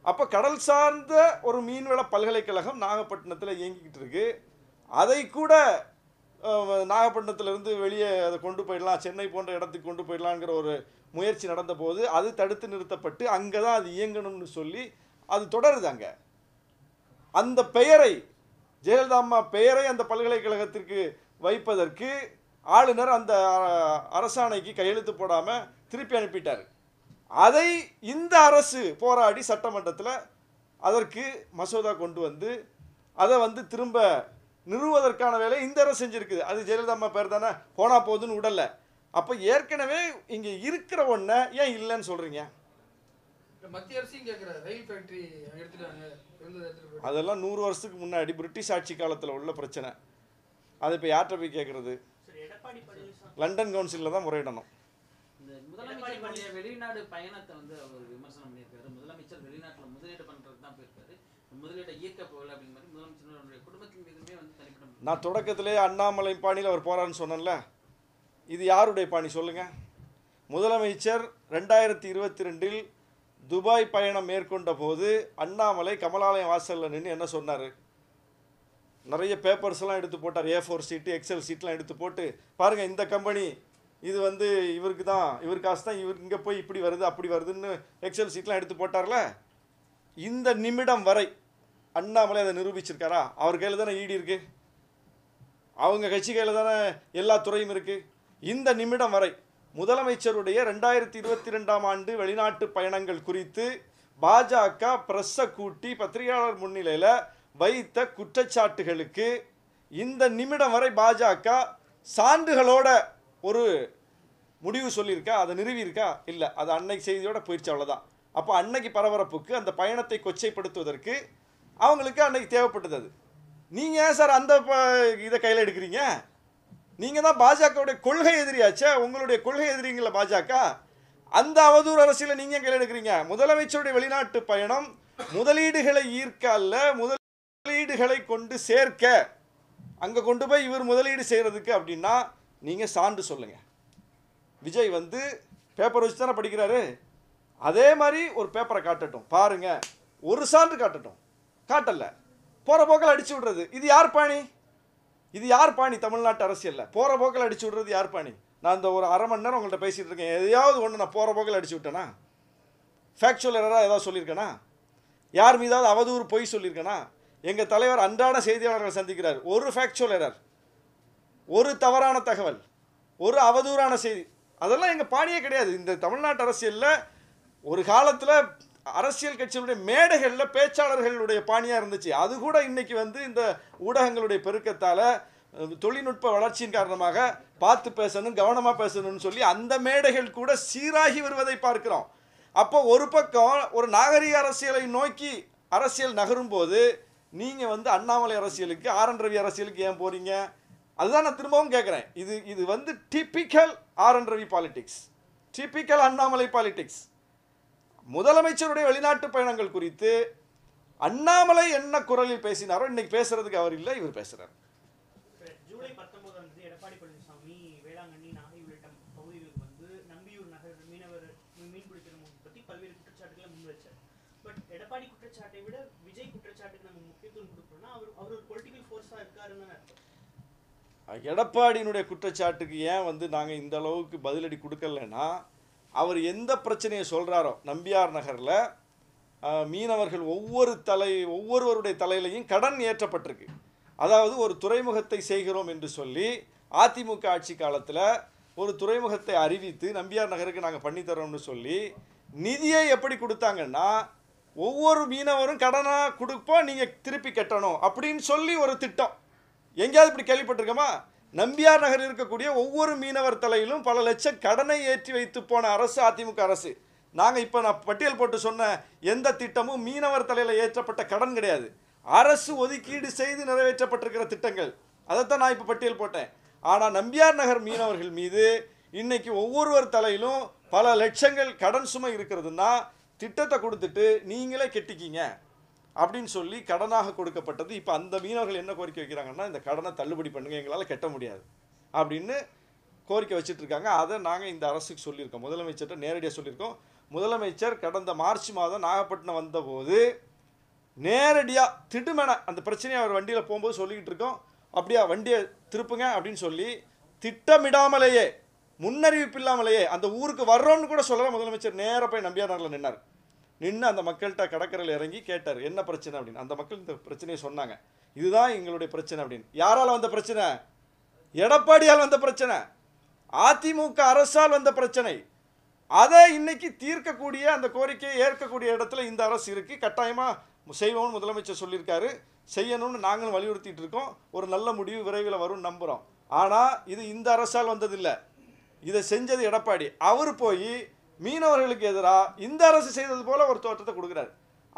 அப்போ கடல் சார்ந்த ஒரு மீன்வள பல்கலைக்கழகம் நாகப்பட்டினத்தில் இயங்கிக்கிட்டு இருக்கு. அதை கூட நாகப்பட்டினத்திலிருந்து வெளியே அதை கொண்டு போயிடலாம், சென்னை போன்ற இடத்துக்கு கொண்டு போயிடலாங்கிற ஒரு முயற்சி நடந்த போது அது தடுத்து நிறுத்தப்பட்டு அங்கே தான் அது இயங்கணும்னு சொல்லி அது தொடருது. அங்கே அந்த பெயரை, ஜெயலலிதா அம்மா பெயரை அந்த பல்கலைக்கழகத்திற்கு வைப்பதற்கு ஆளுநர் அந்த அரசாணைக்கு கையெழுத்து போடாமல் திருப்பி அனுப்பிட்டார். அதை இந்த அரசு போராடி சட்டமன்றத்தில் அதற்கு மசோதா கொண்டு வந்து அதை திரும்ப நிறுவுவதற்கான வேலை இந்த அரசு செஞ்சுருக்குது. அது ஜெயலலிதா அம்மா பேர் தானே, போனால் போகுதுன்னு விடலை. அப்போ ஏற்கனவே இங்கே இருக்கிற ஒன்றை ஏன் இல்லைன்னு சொல்கிறீங்க? மத்திய அரசையும் கேட்குற ரயில் ஃபேக்டரி எடுத்துட்டாங்க, அதெல்லாம் 100 வருஷத்துக்கு முன்னாடி பிரிட்டிஷ் ஆட்சி காலத்தில் உள்ள பிரச்சனை. அதை இப்போ யார்கிட்ட போய் கேட்குறது? லண்டன் கவுன்சிலில் தான் முறையிடணும். இந்த முதலமைச்சருடைய வெளிநாடு பயணத்தை வந்து அவர் விமர்சனம் பண்ணியிருக்காரு. முதலமைச்சர் வெளிநாட்டில் முதலீடு பண்ணுறது தான் போயிருக்காரு, முதலீட்டை ஈர்க்க போகல அப்படிங்கிற மாதிரி முதலமைச்சருடைய குடும்பத்தின் மீதுமே வந்து தனிப்பட்ட. நான் தொடக்கத்திலே அண்ணாமலை பாணியில் அவர் போறாருன்னு சொன்னேன்ல, இது யாருடைய பாணி சொல்லுங்க? முதலமைச்சர் 2022 துபாய் பயணம் மேற்கொண்ட போது அண்ணாமலை கமலாலயம் வாசலில் நின்று என்ன சொன்னார்? நிறைய பேப்பர்ஸ்லாம் எடுத்து போட்டார், A4 சீட்டு எக்ஸல் சீட்லாம் எடுத்து போட்டு, பாருங்கள் இந்த கம்பெனி இது வந்து இவருக்கு தான், இவர் காசு தான், இவர் இங்கே போய் இப்படி வருது அப்படி வருதுன்னு எக்ஸல் சீட்லாம் எடுத்து போட்டார்ல. இந்த நிமிடம் வரை அண்ணாமலை அதை நிரூபிச்சிருக்காரா? அவர் கையில் தானே ஈடி இருக்கு, அவங்க கட்சி கையில் தானே எல்லா துறையும் இருக்கு. இந்த நிமிடம் வரை முதலமைச்சருடைய 2022ஆம் ஆண்டு வெளிநாட்டு பயணங்கள் குறித்து பாஜக பிரஸ்ஸை கூட்டி பத்திரிகையாளர் முன்னிலையில் வைத்த குற்றச்சாட்டுகளுக்கு இந்த நிமிடம் வரை பாஜக சான்றுகளோட ஒரு முடிவு சொல்லியிருக்கா? அதை நிறுவியிருக்கா? இல்லை, அது அன்னைக்கு செய்தியோட போயிடுச்சு, அவ்வளோதான். அப்போ அன்னைக்கு பரபரப்புக்கு அந்த பயணத்தை கொச்சைப்படுத்துவதற்கு அவங்களுக்கு அன்னைக்கு தேவைப்பட்டது. அது நீங்கள் ஏன் சார் அந்த இதை கையில் எடுக்கிறீங்க? நீங்கள் தான் பாஜகவுடைய கொள்கை எதிரியாச்சே, உங்களுடைய கொள்கை எதிரிங்கள பாஜக. அந்த அவதூறு அரசியலை நீங்கள் கையில் எடுக்கிறீங்க. முதலமைச்சருடைய வெளிநாட்டு பயணம் முதலீடுகளை ஈர்க்க அல்ல, முதலீடுகளை கொண்டு சேர்க்க. அங்கே கொண்டு போய் இவர் முதலீடு செய்கிறதுக்கு அப்படின்னா நீங்கள் சான்று சொல்லுங்கள். விஜய் வந்து பேப்பர் வச்சு தானே படிக்கிறாரு, அதே மாதிரி ஒரு பேப்பரை காட்டட்டும், பாருங்க, ஒரு சான்று காட்டட்டும். காட்டல, போகிற போக்கில் அடிச்சு விடுறது. இது யார் பாணி? இது யார் பாணி? தமிழ்நாட்டு அரசியலில் போகிற போக்கில் அடிச்சு விடுறது யார் பாணி? நான் இந்த ஒரு அரை மணி நேரம் உங்கள்கிட்ட பேசிகிட்டு இருக்கேன், எதையாவது ஒன்று நான் போகிற போக்கில் அடிச்சு விட்டேனா? ஃபேக்சுவல் எரராக ஏதாவது சொல்லியிருக்கேனா? யார் மீதாவது அவதூறு பொய் சொல்லியிருக்கேனா? எங்கள் தலைவர் அன்றாட செய்தியாளர்கள் சந்திக்கிறார், ஒரு ஃபேக்சுவல் எரர், ஒரு தவறான தகவல், ஒரு அவதூறான செய்தி, அதெல்லாம் எங்கள் பாணியே கிடையாது. இந்த தமிழ்நாட்டு அரசியலில் ஒரு காலத்தில் அரசியல் கட்சியினுடைய மேடைகளில் பேச்சாளர்களுடைய பாணியாக இருந்துச்சு. அது கூட இன்னைக்கு வந்து இந்த ஊடகங்களுடைய பெருக்கத்தால் தொழில்நுட்ப வளர்ச்சியின் காரணமாக பார்த்து பேசணும், கவனமாக பேசணும்னு சொல்லி அந்த மேடைகள் கூட சீராகி வருவதை பார்க்கிறோம். அப்போ ஒரு பக்கம் ஒரு நாகரிக அரசியலை நோக்கி அரசியல் நகரும் போது நீங்கள் வந்து அண்ணாமலை அரசியலுக்கு, RN ரவி அரசியலுக்கு ஏன் போகிறீங்க? அதுதான் நான் திரும்பவும் கேட்குறேன். இது வந்து typical RN Ravi politics, typical Annamalai politics. முதலமைச்சருடைய வெளிநாட்டு பயணங்கள் குறித்து அண்ணாமலை என்ன குரலில் பேசினாரோ இன்னைக்கு பேசுறதுக்கு அவர் இல்லை, இவர் பேசுறார். ஜூலை 19 எடப்பாடி பழனிசாமி வேளாங்கண்ணி, நாகை உள்ளிட்ட பகுதிகளுக்கு வந்து நம்பியூர் நகர் மீனவர் மீன்பிடித்தல் பற்றி பல்வேறு குற்றச்சாட்டுகளை முன்வச்சார். பட் எடப்பாடி குற்றச்சாட்டை விட விஜய் குற்றச்சாட்டுக்கு நம்ம முக்கியத்துவம் கொடுக்கணும்னா அவர் ஒரு பொலிட்டிக்கல் ஃபோர்ஸா இருக்காருன்னு அர்த்தம். எடப்பாடியினுடைய குற்றச்சாட்டுக்கு ஏன் வந்து நாங்கள் இந்த அளவுக்கு பதிலடி கொடுக்கலன்னா, அவர் எந்த பிரச்சனையை சொல்கிறாரோ, நம்பியார் நகரில் மீனவர்கள் ஒவ்வொருவருடைய தலையிலையும் கடன் ஏற்றப்பட்டிருக்கு. அதாவது ஒரு துறைமுகத்தை செய்கிறோம் என்று சொல்லி அதிமுக ஆட்சி காலத்தில் ஒரு துறைமுகத்தை அறிவித்து நம்பியார் நகருக்கு நாங்கள் பண்ணித்தரோம்னு சொல்லி நிதியை எப்படி கொடுத்தாங்கன்னா, ஒவ்வொரு மீனவரும் கடனாக கொடுப்போம், நீங்கள் திருப்பி கட்டணும் அப்படின்னு சொல்லி ஒரு திட்டம். எங்கேயாவது இப்படி கேள்விப்பட்டிருக்கோமா? நம்பியார் நகர் இருக்கக்கூடிய ஒவ்வொரு மீனவர் தலையிலும் பல லட்சம் கடனை ஏற்றி வைத்து போன அரசு அதிமுக அரசு. நாங்கள் இப்போ நான் பட்டியல் போட்டு சொன்ன எந்த திட்டமும் மீனவர் தலையில் ஏற்றப்பட்ட கடன் கிடையாது, அரசு ஒதுக்கீடு செய்து நிறைவேற்றப்பட்டிருக்கிற திட்டங்கள். அதைத்தான் நான் இப்போ பட்டியல் போட்டேன். ஆனால் நம்பியார் நகர் மீனவர்கள் மீது இன்னைக்கு ஒவ்வொருவர் தலையிலும் பல லட்சங்கள் கடன் சுமை இருக்கிறதுனா திட்டத்தை கொடுத்துட்டு நீங்களே கெட்டிக்கிங்க அப்படின்னு சொல்லி கடனாக கொடுக்கப்பட்டது. இப்போ அந்த மீனவர்கள் என்ன கோரிக்கை வைக்கிறாங்கன்னா, இந்த கடனை தள்ளுபடி பண்ணுங்க, எங்களால் கட்ட முடியாது அப்படின்னு கோரிக்கை வச்சுட்டு இருக்காங்க. அதை நாங்கள் இந்த அரசுக்கு சொல்லியிருக்கோம், முதலமைச்சர்கிட்ட நேரடியாக சொல்லியிருக்கோம். முதலமைச்சர் கடந்த மார்ச் மாதம் நாகப்பட்டினம் வந்தபோது நேரடியாக திடுமென அந்த பிரச்சனையை அவர் வண்டியில் போகும்போது சொல்லிக்கிட்டு இருக்கோம், அப்படியா வண்டியை திருப்புங்க அப்படின்னு சொல்லி திட்டமிடாமலேயே, முன்னறிவிப்பு இல்லாமலேயே, அந்த ஊருக்கு வர்றோன்னு கூட சொல்லலாம், முதலமைச்சர் நேராக போய் நம்பியார் நகரில் நின்னார். நின்று அந்த மக்கள்கிட்ட கடற்கரையில் இறங்கி கேட்டார் என்ன பிரச்சனை அப்படின்னு. அந்த மக்கள் இந்த பிரச்சனையை சொன்னாங்க, இதுதான் எங்களுடைய பிரச்சனை அப்படின்னு. யாரால் வந்த பிரச்சனை? எடப்பாடியால் வந்த பிரச்சனை, அதிமுக அரசால் வந்த பிரச்சனை. அதை இன்னைக்கு தீர்க்கக்கூடிய அந்த கோரிக்கையை ஏற்கக்கூடிய இடத்துல இந்த அரசு இருக்கு. கட்டாயமாக செய்வோம்னு முதலமைச்சர் சொல்லியிருக்காரு, செய்யணும்னு நாங்களும் வலியுறுத்திட்டு இருக்கோம். ஒரு நல்ல முடிவு விரைவில் வரும்னு நம்புகிறோம். ஆனால் இது இந்த அரசால் வந்ததில்லை, இதை செஞ்சது எடப்பாடி. அவர் போய் மீனவர்களுக்கு எதிராக இந்த அரசு செய்தது போல ஒரு தோற்றத்தை கொடுக்குறாரு.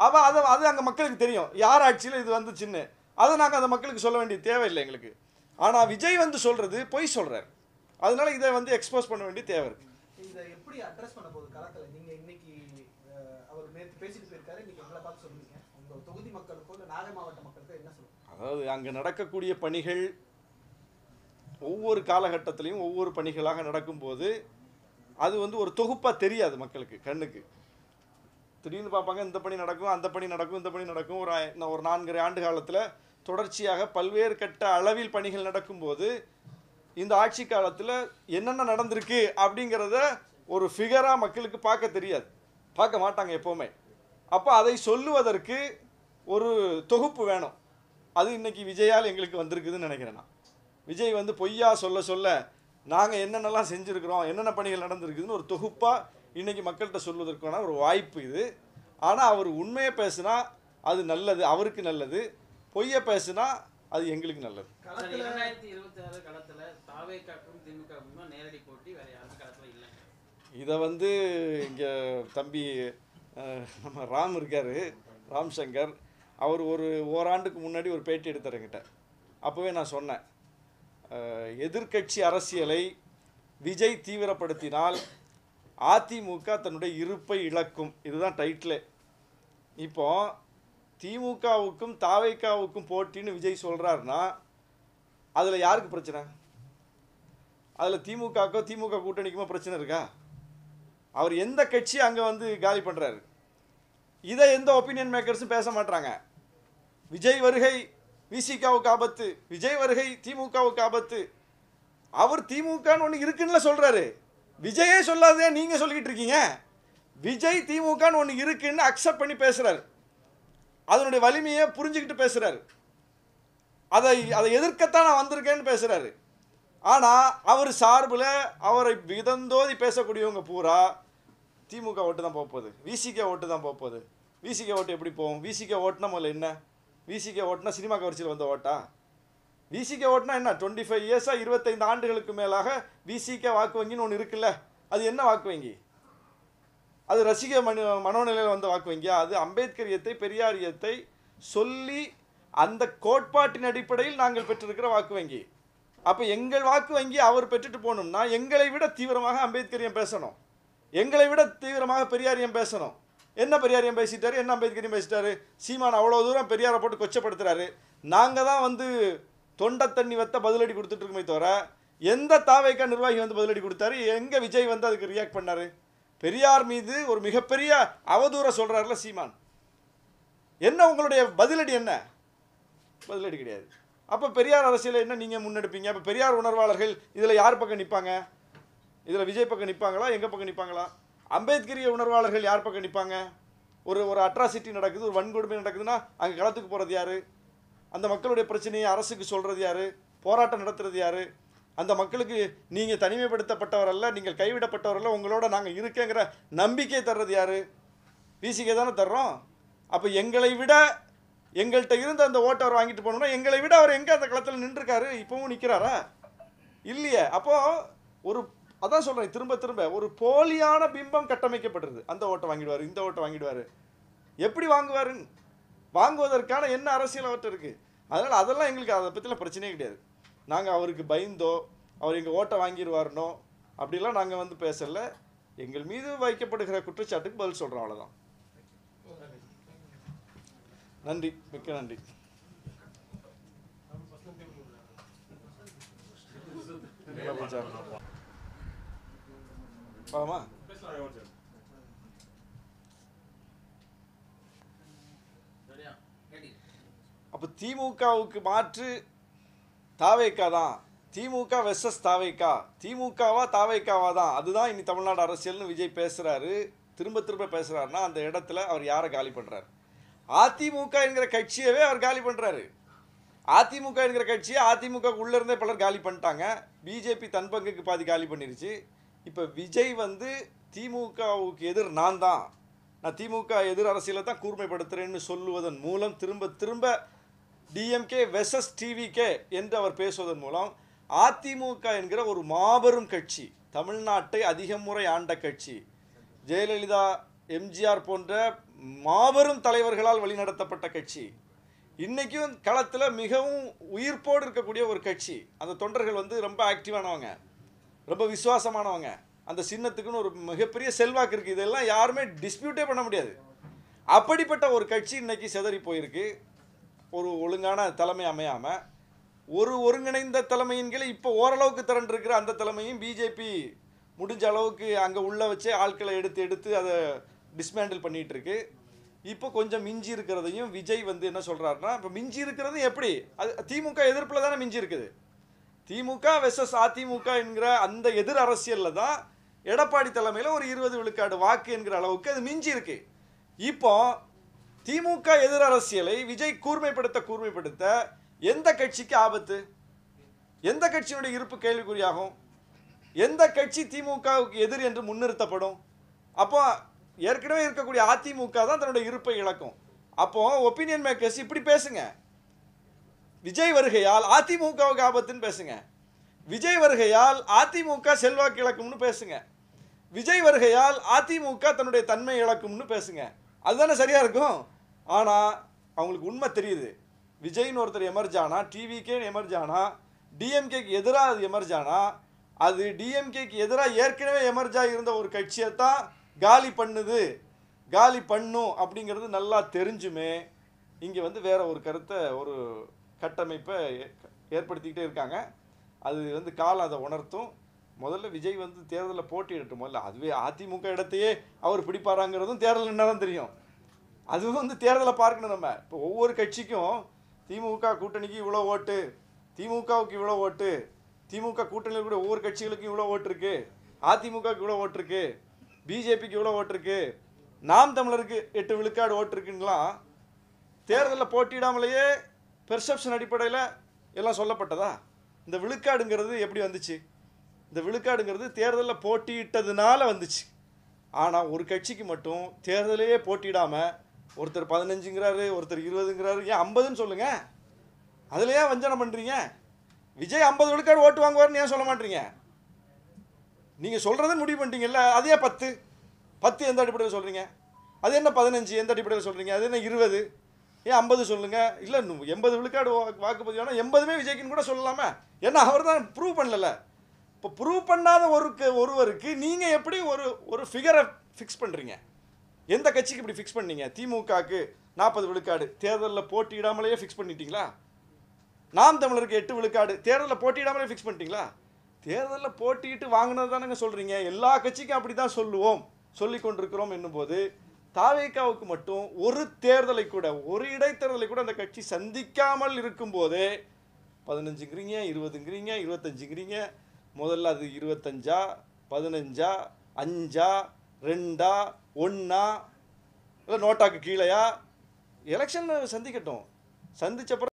அப்போ அது அங்கே மக்களுக்கு தெரியும் யார் ஆட்சியில் இது வந்துச்சுன்னு. அதை நாங்கள் அந்த மக்களுக்கு சொல்ல வேண்டிய தேவையில்லை எங்களுக்கு. ஆனால் விஜய் வந்து சொல்கிறது பொய் சொல்கிறார். அதனால இதை வந்து எக்ஸ்போஸ் பண்ண வேண்டிய தேவை இருக்குது. இதை எப்படி அட்ரஸ் பண்ண போகுது களத்தில்? நீங்கள் இன்னைக்கு அவர் நேற்று பேசிட்டு போயிருக்காரு, இன்னைக்கு எங்களை பார்த்து சொல்லுவீங்க, உங்கள் தொகுதி மக்களுக்கோ இல்லை நாகை மாவட்ட மக்களுக்கோ என்ன சொல்லுங்க? அதாவது அங்கே நடக்கக்கூடிய பணிகள் ஒவ்வொரு காலகட்டத்திலையும் ஒவ்வொரு பணிகளாக நடக்கும்போது அது வந்து ஒரு தொகுப்பாக தெரியாது மக்களுக்கு கண்ணுக்கு. திடீர்னு பார்ப்பாங்க இந்த பணி நடக்கும், அந்த பணி நடக்கும், இந்த பணி நடக்கும். ஒரு 4.5 ஆண்டு காலத்தில் தொடர்ச்சியாக பல்வேறு கட்ட அளவில் பணிகள் நடக்கும்போது இந்த ஆட்சி காலத்தில் என்னென்ன நடந்திருக்கு அப்படிங்கிறத ஒரு ஃபிகராக மக்களுக்கு பார்க்க தெரியாது, பார்க்க மாட்டாங்க எப்போவுமே. அப்போ அதை சொல்லுவதற்கு ஒரு தொகுப்பு வேணும். அது இன்னைக்கு விஜயால் எங்களுக்கு வந்திருக்குதுன்னு நினைக்கிறேன் நான். விஜய் வந்து பொய்யா சொல்ல சொல்ல நாங்கள் என்னென்னலாம் செஞ்சுருக்கிறோம், என்னென்ன பணிகள் நடந்திருக்குதுன்னு ஒரு தொகுப்பாக இன்றைக்கி மக்கள்கிட்ட சொல்வதற்கான ஒரு வாய்ப்பு இது. ஆனால் அவர் உண்மையை பேசுனா அது நல்லது, அவருக்கு நல்லது. பொய்யை பேசுனா அது எங்களுக்கு நல்லது. 2026 களத்தில் தாவேக்காக்கும் திமுகவுக்கும் நேரடி போட்டி வேறு யாரும் களத்தில் இல்லை. இதை வந்து இங்கே தம்பி நம்ம ராம் இருக்கார், ராம் சங்கர், அவர் ஓராண்டுக்கு முன்னாடி ஒரு பேட்டி எடுத்தார் என்கிட்ட. அப்போவே நான் சொன்னேன், எதிர்க்கட்சி அரசியலை விஜய் தீவிரப்படுத்தினால் அதிமுக தன்னுடைய இருப்பை இழக்கும். இதுதான் டைட்டிலே. இப்போ திமுகவுக்கும் தாவேக்காவுக்கும் போட்டின்னு விஜய் சொல்கிறாருன்னா அதில் யாருக்கு பிரச்சனை? அதில் திமுக கூட்டணிக்குமா பிரச்சனை இருக்கா? அவர் எந்த கட்சி அங்கே வந்து காலி பண்ணுறாரு? இதை எந்த ஒப்பீனியன் மேக்கர்ஸும் பேச மாட்டாங்க. விஜய் வருகை விசிகாவுக்கு ஆபத்து, விஜய் வருகை திமுகவுக்கு ஆபத்து. அவர் திமுகன்னு ஒன்று இருக்குன்னு சொல்கிறாரு, விஜயே சொல்லாதே நீங்கள் சொல்லிக்கிட்டு இருக்கீங்க. விஜய் திமுகன்னு ஒன்று இருக்குன்னு அக்செப்ட் பண்ணி பேசுகிறாரு, அதனுடைய வலிமையை புரிஞ்சுக்கிட்டு பேசுகிறாரு. அதை எதிர்க்கத்தான் நான் வந்திருக்கேன்னு பேசுகிறாரு. ஆனால் அவர் சார்பில் அவரை விதந்தோதி பேசக்கூடியவங்க பூரா திமுக ஓட்டு தான் போகுது, விசிகே ஓட்டு தான் போகுது. விசிகே ஓட்டு எப்படி போகும்? விசிகே ஓட்டுனா முதல்ல என்ன? விசிகே ஓட்டுனா சினிமா கவர்ச்சியில் வந்த ஓட்டா? விசிகே ஓட்டுனா என்ன? 25 இயர்ஸாக 25 ஆண்டுகளுக்கு மேலாக விசிகே வாக்கு வங்கின்னு ஒன்று இருக்குல்ல, அது என்ன வாக்கு வங்கி? அது ரசிக மனோநிலையில் வந்த வாக்கு வங்கியா? அது அம்பேத்கரியத்தை பெரியாரியத்தை சொல்லி அந்த கோட்பாட்டின் அடிப்படையில் நாங்கள் பெற்றிருக்கிற வாக்கு வங்கி. அப்போ எங்கள் வாக்கு வங்கி அவர் பெற்றுட்டு போகணும்னா எங்களை விட தீவிரமாக அம்பேத்கரியம் பேசணும், எங்களை விட தீவிரமாக பெரியாரியம் பேசணும். என்ன பெரியாரியம் பேசிட்டாரு, என்ன அம்பேத்கரியம் பேசிட்டாரு? சீமான் அவ்வளோ தூரம் பெரியாரை போட்டு கொச்சப்படுத்துறாரு. நாங்கள் தான் வந்து தொண்டை தண்ணி வைத்த பதிலடி கொடுத்துட்டு இருக்கோமே தவிர எந்த தாவேக்கா நிர்வாகி வந்து பதிலடி கொடுத்தாரு? எங்கே விஜய் வந்து அதுக்கு ரியாக்ட் பண்ணாரு? பெரியார் மீது ஒரு மிகப்பெரிய அவதூற சொல்கிறாருல சீமான், என்ன உங்களுடைய பதிலடி? என்ன பதிலடி? கிடையாது. அப்போ பெரியார் அரசியலை என்ன நீங்கள் முன்னெடுப்பீங்க? அப்போ பெரியார் உணர்வாளர்கள் இதில் யார் பக்கம் நிற்பாங்க? இதில் விஜய் பக்கம் நிற்பாங்களா, எங்கள் பக்கம் நிற்பாங்களா? அம்பேத்கரிய உணர்வாளர்கள் யார் பக்கம் நிற்பாங்க? ஒரு அட்ராசிட்டி நடக்குது, ஒரு வன்கொடுமை நடக்குதுன்னா அங்கே களத்துக்கு போகிறது யார்? அந்த மக்களுடைய பிரச்சனையை அரசுக்கு சொல்கிறது யார்? போராட்டம் நடத்துறது யார்? அந்த மக்களுக்கு நீங்கள் தனிமைப்படுத்தப்பட்டவர் அல்ல, நீங்கள் கைவிடப்பட்டவர் அல்ல, உங்களோட நாங்கள் இருக்கேங்கிற நம்பிக்கை தர்றது யார்? விசிகே தானே தர்றோம். அப்போ எங்களை விட எங்கள்கிட்ட இருந்து அந்த ஓட்டை அவர் வாங்கிட்டு போகணும்னா எங்களை விட அவர் எங்கே அந்த களத்தில் நின்றுருக்காரு? இப்போவும் நிற்கிறாரா? இல்லையே. அப்போது அதான் சொல்கிறேன், திரும்ப ஒரு போலியான பிம்பம் கட்டமைக்கப்படுறது. அந்த ஓட்டை வாங்கிடுவார், இந்த ஓட்டை வாங்கிடுவார். எப்படி வாங்குவாருன்னு வாங்குவதற்கான என்ன அரசியல் அவர்கிட்ட இருக்குது? அதனால் அதெல்லாம் எங்களுக்கு அதை பற்றிலாம் பிரச்சனையே கிடையாது. நாங்கள் அவருக்கு பயந்தோ அவர் எங்கள் ஓட்டை வாங்கிடுவார்னோ அப்படிலாம் நாங்கள் வந்து பேசலை. எங்கள் மீது வைக்கப்படுகிற குற்றச்சாட்டுக்கு பதில் சொல்கிறோம், அவ்வளோதான். நன்றி, மிக்க நன்றி. பாமா அப்போ திமுகவுக்கு மாற்று தாவேக்கா தான். திமுக வெர்சஸ் தாவேக்கா, திமுகவா தாவேக்காவா தான், அதுதான் இனி தமிழ்நாடு அரசியல்னு விஜய் பேசுகிறாரு. திரும்ப பேசுகிறாருன்னா அந்த இடத்துல அவர் யாரை காலி பண்ணுறாரு? அதிமுக என்கிற கட்சியவே அவர் காலி பண்ணுறாரு. அதிமுக என்கிற கட்சியை அதிமுக உள்ளே பலர் காலி பண்ணிட்டாங்க. பிஜேபி தன் பங்குக்கு பாதி காலி பண்ணிருச்சு. இப்போ விஜய் வந்து திமுகவுக்கு எதிர் நான் திமுக எதிர் அரசியலை தான் கூர்மைப்படுத்துகிறேன்னு சொல்லுவதன் மூலம் திரும்ப டிஎம்கே வெர்சஸ் டிவிகே என்று அவர் பேசுவதன் மூலம் அதிமுக என்கிற ஒரு மாபெரும் கட்சி, தமிழ்நாட்டை அதிக முறை ஆண்ட கட்சி, ஜெயலலிதா, எம்ஜிஆர் போன்ற மாபெரும் தலைவர்களால் வழிநடத்தப்பட்ட கட்சி. இன்றைக்கும் களத்தில் மிகவும் உயிர்ப்போடு இருக்கக்கூடிய ஒரு கட்சி. அந்த தொண்டர்கள் வந்து ரொம்ப ஆக்டிவானவங்க, ரொம்ப விசுவாசமானவங்க. அந்த சின்னத்துக்குன்னு ஒரு மிகப்பெரிய செல்வாக்கு இருக்குது. இதெல்லாம் யாருமே டிஸ்பியூட்டே பண்ண முடியாது. அப்படிப்பட்ட ஒரு கட்சி இன்றைக்கி சிதறி போயிருக்கு. ஒரு ஒழுங்கான தலைமை அமையாமல் ஒரு ஒருங்கிணைந்த தலைமையின் கீழே இப்போ ஓரளவுக்கு திரண்டிருக்கிற அந்த தலைமையும் பிஜேபி முடிஞ்ச அளவுக்கு அங்கே உள்ள வச்சே ஆட்களை எடுத்து அதை டிஸ்மேண்டில் பண்ணிகிட்டு இருக்கு. இப்போ கொஞ்சம் மிஞ்சி இருக்கிறதையும் விஜய் வந்து என்ன சொல்கிறாருன்னா, இப்போ மிஞ்சி இருக்கிறதும் எப்படி, அது திமுக எதிர்ப்பில் தானே மிஞ்சி இருக்குது. திமுக வெர்சஸ் அதிமுக என்கிற அந்த எதிர் அரசியலில் தான் எடப்பாடி தலைமையில் ஒரு 20 விழுக்காடு வாக்கு என்கிற அளவுக்கு அது மிஞ்சி இருக்கு. இப்போ திமுக எதிர் அரசியலை விஜய் கூர்மைப்படுத்த எந்த கட்சிக்கு ஆபத்து, எந்த கட்சியினுடைய இருப்பு கேள்விக்குறியாகும், எந்த கட்சி திமுகவுக்கு எதிர் என்று முன்னிறுத்தப்படும். அப்போ ஏற்கனவே இருக்கக்கூடிய அதிமுக தான் தன்னுடைய இருப்பை இழக்கும். அப்போ ஒப்பீனியன் மேக்கர்ஸ் இப்படி பேசுங்க, விஜய் வருகையால் அதிமுகவுக்கு ஆபத்துன்னு பேசுங்க, விஜய் வருகையால் அதிமுக செல்வாக்கு இழக்கும்னு பேசுங்க, விஜய் வருகையால் அதிமுக தன்னுடைய தன்மை இழக்கும்னு பேசுங்க. அதுதானே சரியா இருக்கும். ஆனால் அவங்களுக்கு உண்மை தெரியுது. விஜய்னு ஒருத்தர் எமர்ஜானா, டிவிகேன்னு எமர்ஜானா, டிஎம்கேக்கு எதிராக அது எமர்ஜானா, அது டிஎம்கேக்கு எதிராக ஏற்கனவே எமர்ஜாக இருந்த ஒரு கட்சியை தான் காலி பண்ணும் அப்படிங்கிறது நல்லா தெரிஞ்சுமே இங்கே வந்து வேற ஒரு கருத்தை, ஒரு கட்டமைப்பை ஏற்படுத்திக்கிட்டே இருக்காங்க. அது வந்து காலம் அதை உணர்த்தும். முதல்ல விஜய் வந்து தேர்தலில் போட்டியிடட்டும். முதல்ல அதுவே அதிமுக இடத்தையே அவர் பிடிப்பாராங்கிறதும் தேர்தல் என்ன தான் தெரியும். அதுவும் வந்து தேர்தலை பார்க்கணும். நம்ம இப்போ ஒவ்வொரு கட்சிக்கும் திமுக கூட்டணிக்கு இவ்வளோ ஓட்டு, திமுகவுக்கு இவ்வளோ ஓட்டு, திமுக கூட்டணியில் கூட ஒவ்வொரு கட்சிகளுக்கும் இவ்வளோ ஓட்டு இருக்கு, அதிமுகவுக்கு இவ்வளோ ஓட்டு இருக்கு, பிஜேபிக்கு இவ்வளோ ஓட்டு இருக்கு, நாம் தமிழருக்கு 8 விழுக்காடு ஓட்டு இருக்குங்களாம் தேர்தலில் போட்டியிடாமலேயே பெர்செப்ஷன் அடிப்படையில் எல்லாம் சொல்லப்பட்டதா? இந்த விழுக்காடுங்கிறது எப்படி வந்துச்சு? இந்த விழுக்காடுங்கிறது தேர்தலில் போட்டியிட்டதுனால வந்துச்சு. ஆனால் ஒரு கட்சிக்கு மட்டும் தேர்தலையே போட்டியிடாமல் ஒருத்தர் 15ங்கிறாரு, ஒருத்தர் 20ங்கிறாரு, ஏன் 50ன்னு சொல்லுங்க. அதில் ஏன் வஞ்சனை பண்ணுறீங்க? விஜய் 50 விழுக்காடு ஓட்டு வாங்குவார்னு ஏன் சொல்ல மாட்டீங்க? நீங்கள் சொல்கிறத முடிவு பண்ணிட்டீங்கல்ல, அதே 10 எந்த அடிப்படையில் சொல்கிறீங்க? அது என்ன 15 எந்த அடிப்படையில் சொல்கிறீங்க? அது என்ன 20? ஏன் 50 சொல்லுங்கள்? இல்லை 80 விழுக்காடு வாக்குப்பதிவு ஆனால் 80மே விஜய்க்குன்னு கூட சொல்லலாமே. ஏன்னா அவர் தான் ப்ரூவ் பண்ணல. இப்போ ப்ரூவ் பண்ணாத ஒருவருக்கு நீங்கள் எப்படி ஒரு ஃபிகரை ஃபிக்ஸ் பண்ணுறீங்க? எந்த கட்சிக்கு இப்படி ஃபிக்ஸ் பண்ணீங்க? திமுகவுக்கு 40 விழுக்காடு தேர்தலில் போட்டியிடாமலேயே ஃபிக்ஸ் பண்ணிட்டீங்களா? நாம் தமிழருக்கு 8 விழுக்காடு தேர்தலில் போட்டியிடாமலே ஃபிக்ஸ் பண்ணிட்டீங்களா? தேர்தலில் போட்டியிட்டு வாங்கினது தானேங்க சொல்கிறீங்க. எல்லா கட்சிக்கும் அப்படி தான் சொல்லி கொண்டிருக்கிறோம் என்னும்போது தாவேகாவுக்கு மட்டும் ஒரு தேர்தலை கூட, ஒரு இடைத்தேர்தலை கூட அந்த கட்சி சந்திக்காமல் இருக்கும்போதே 15ங்கிறீங்க, 20ங்கிறீங்க, 25ங்கிறீங்க. முதல்ல அது 25, 15, 5, 2, 1 இல்லை நோட்டாக்கு கீழேயா? எலெக்ஷன் சந்திக்கட்டும். சந்திச்சப்பறம்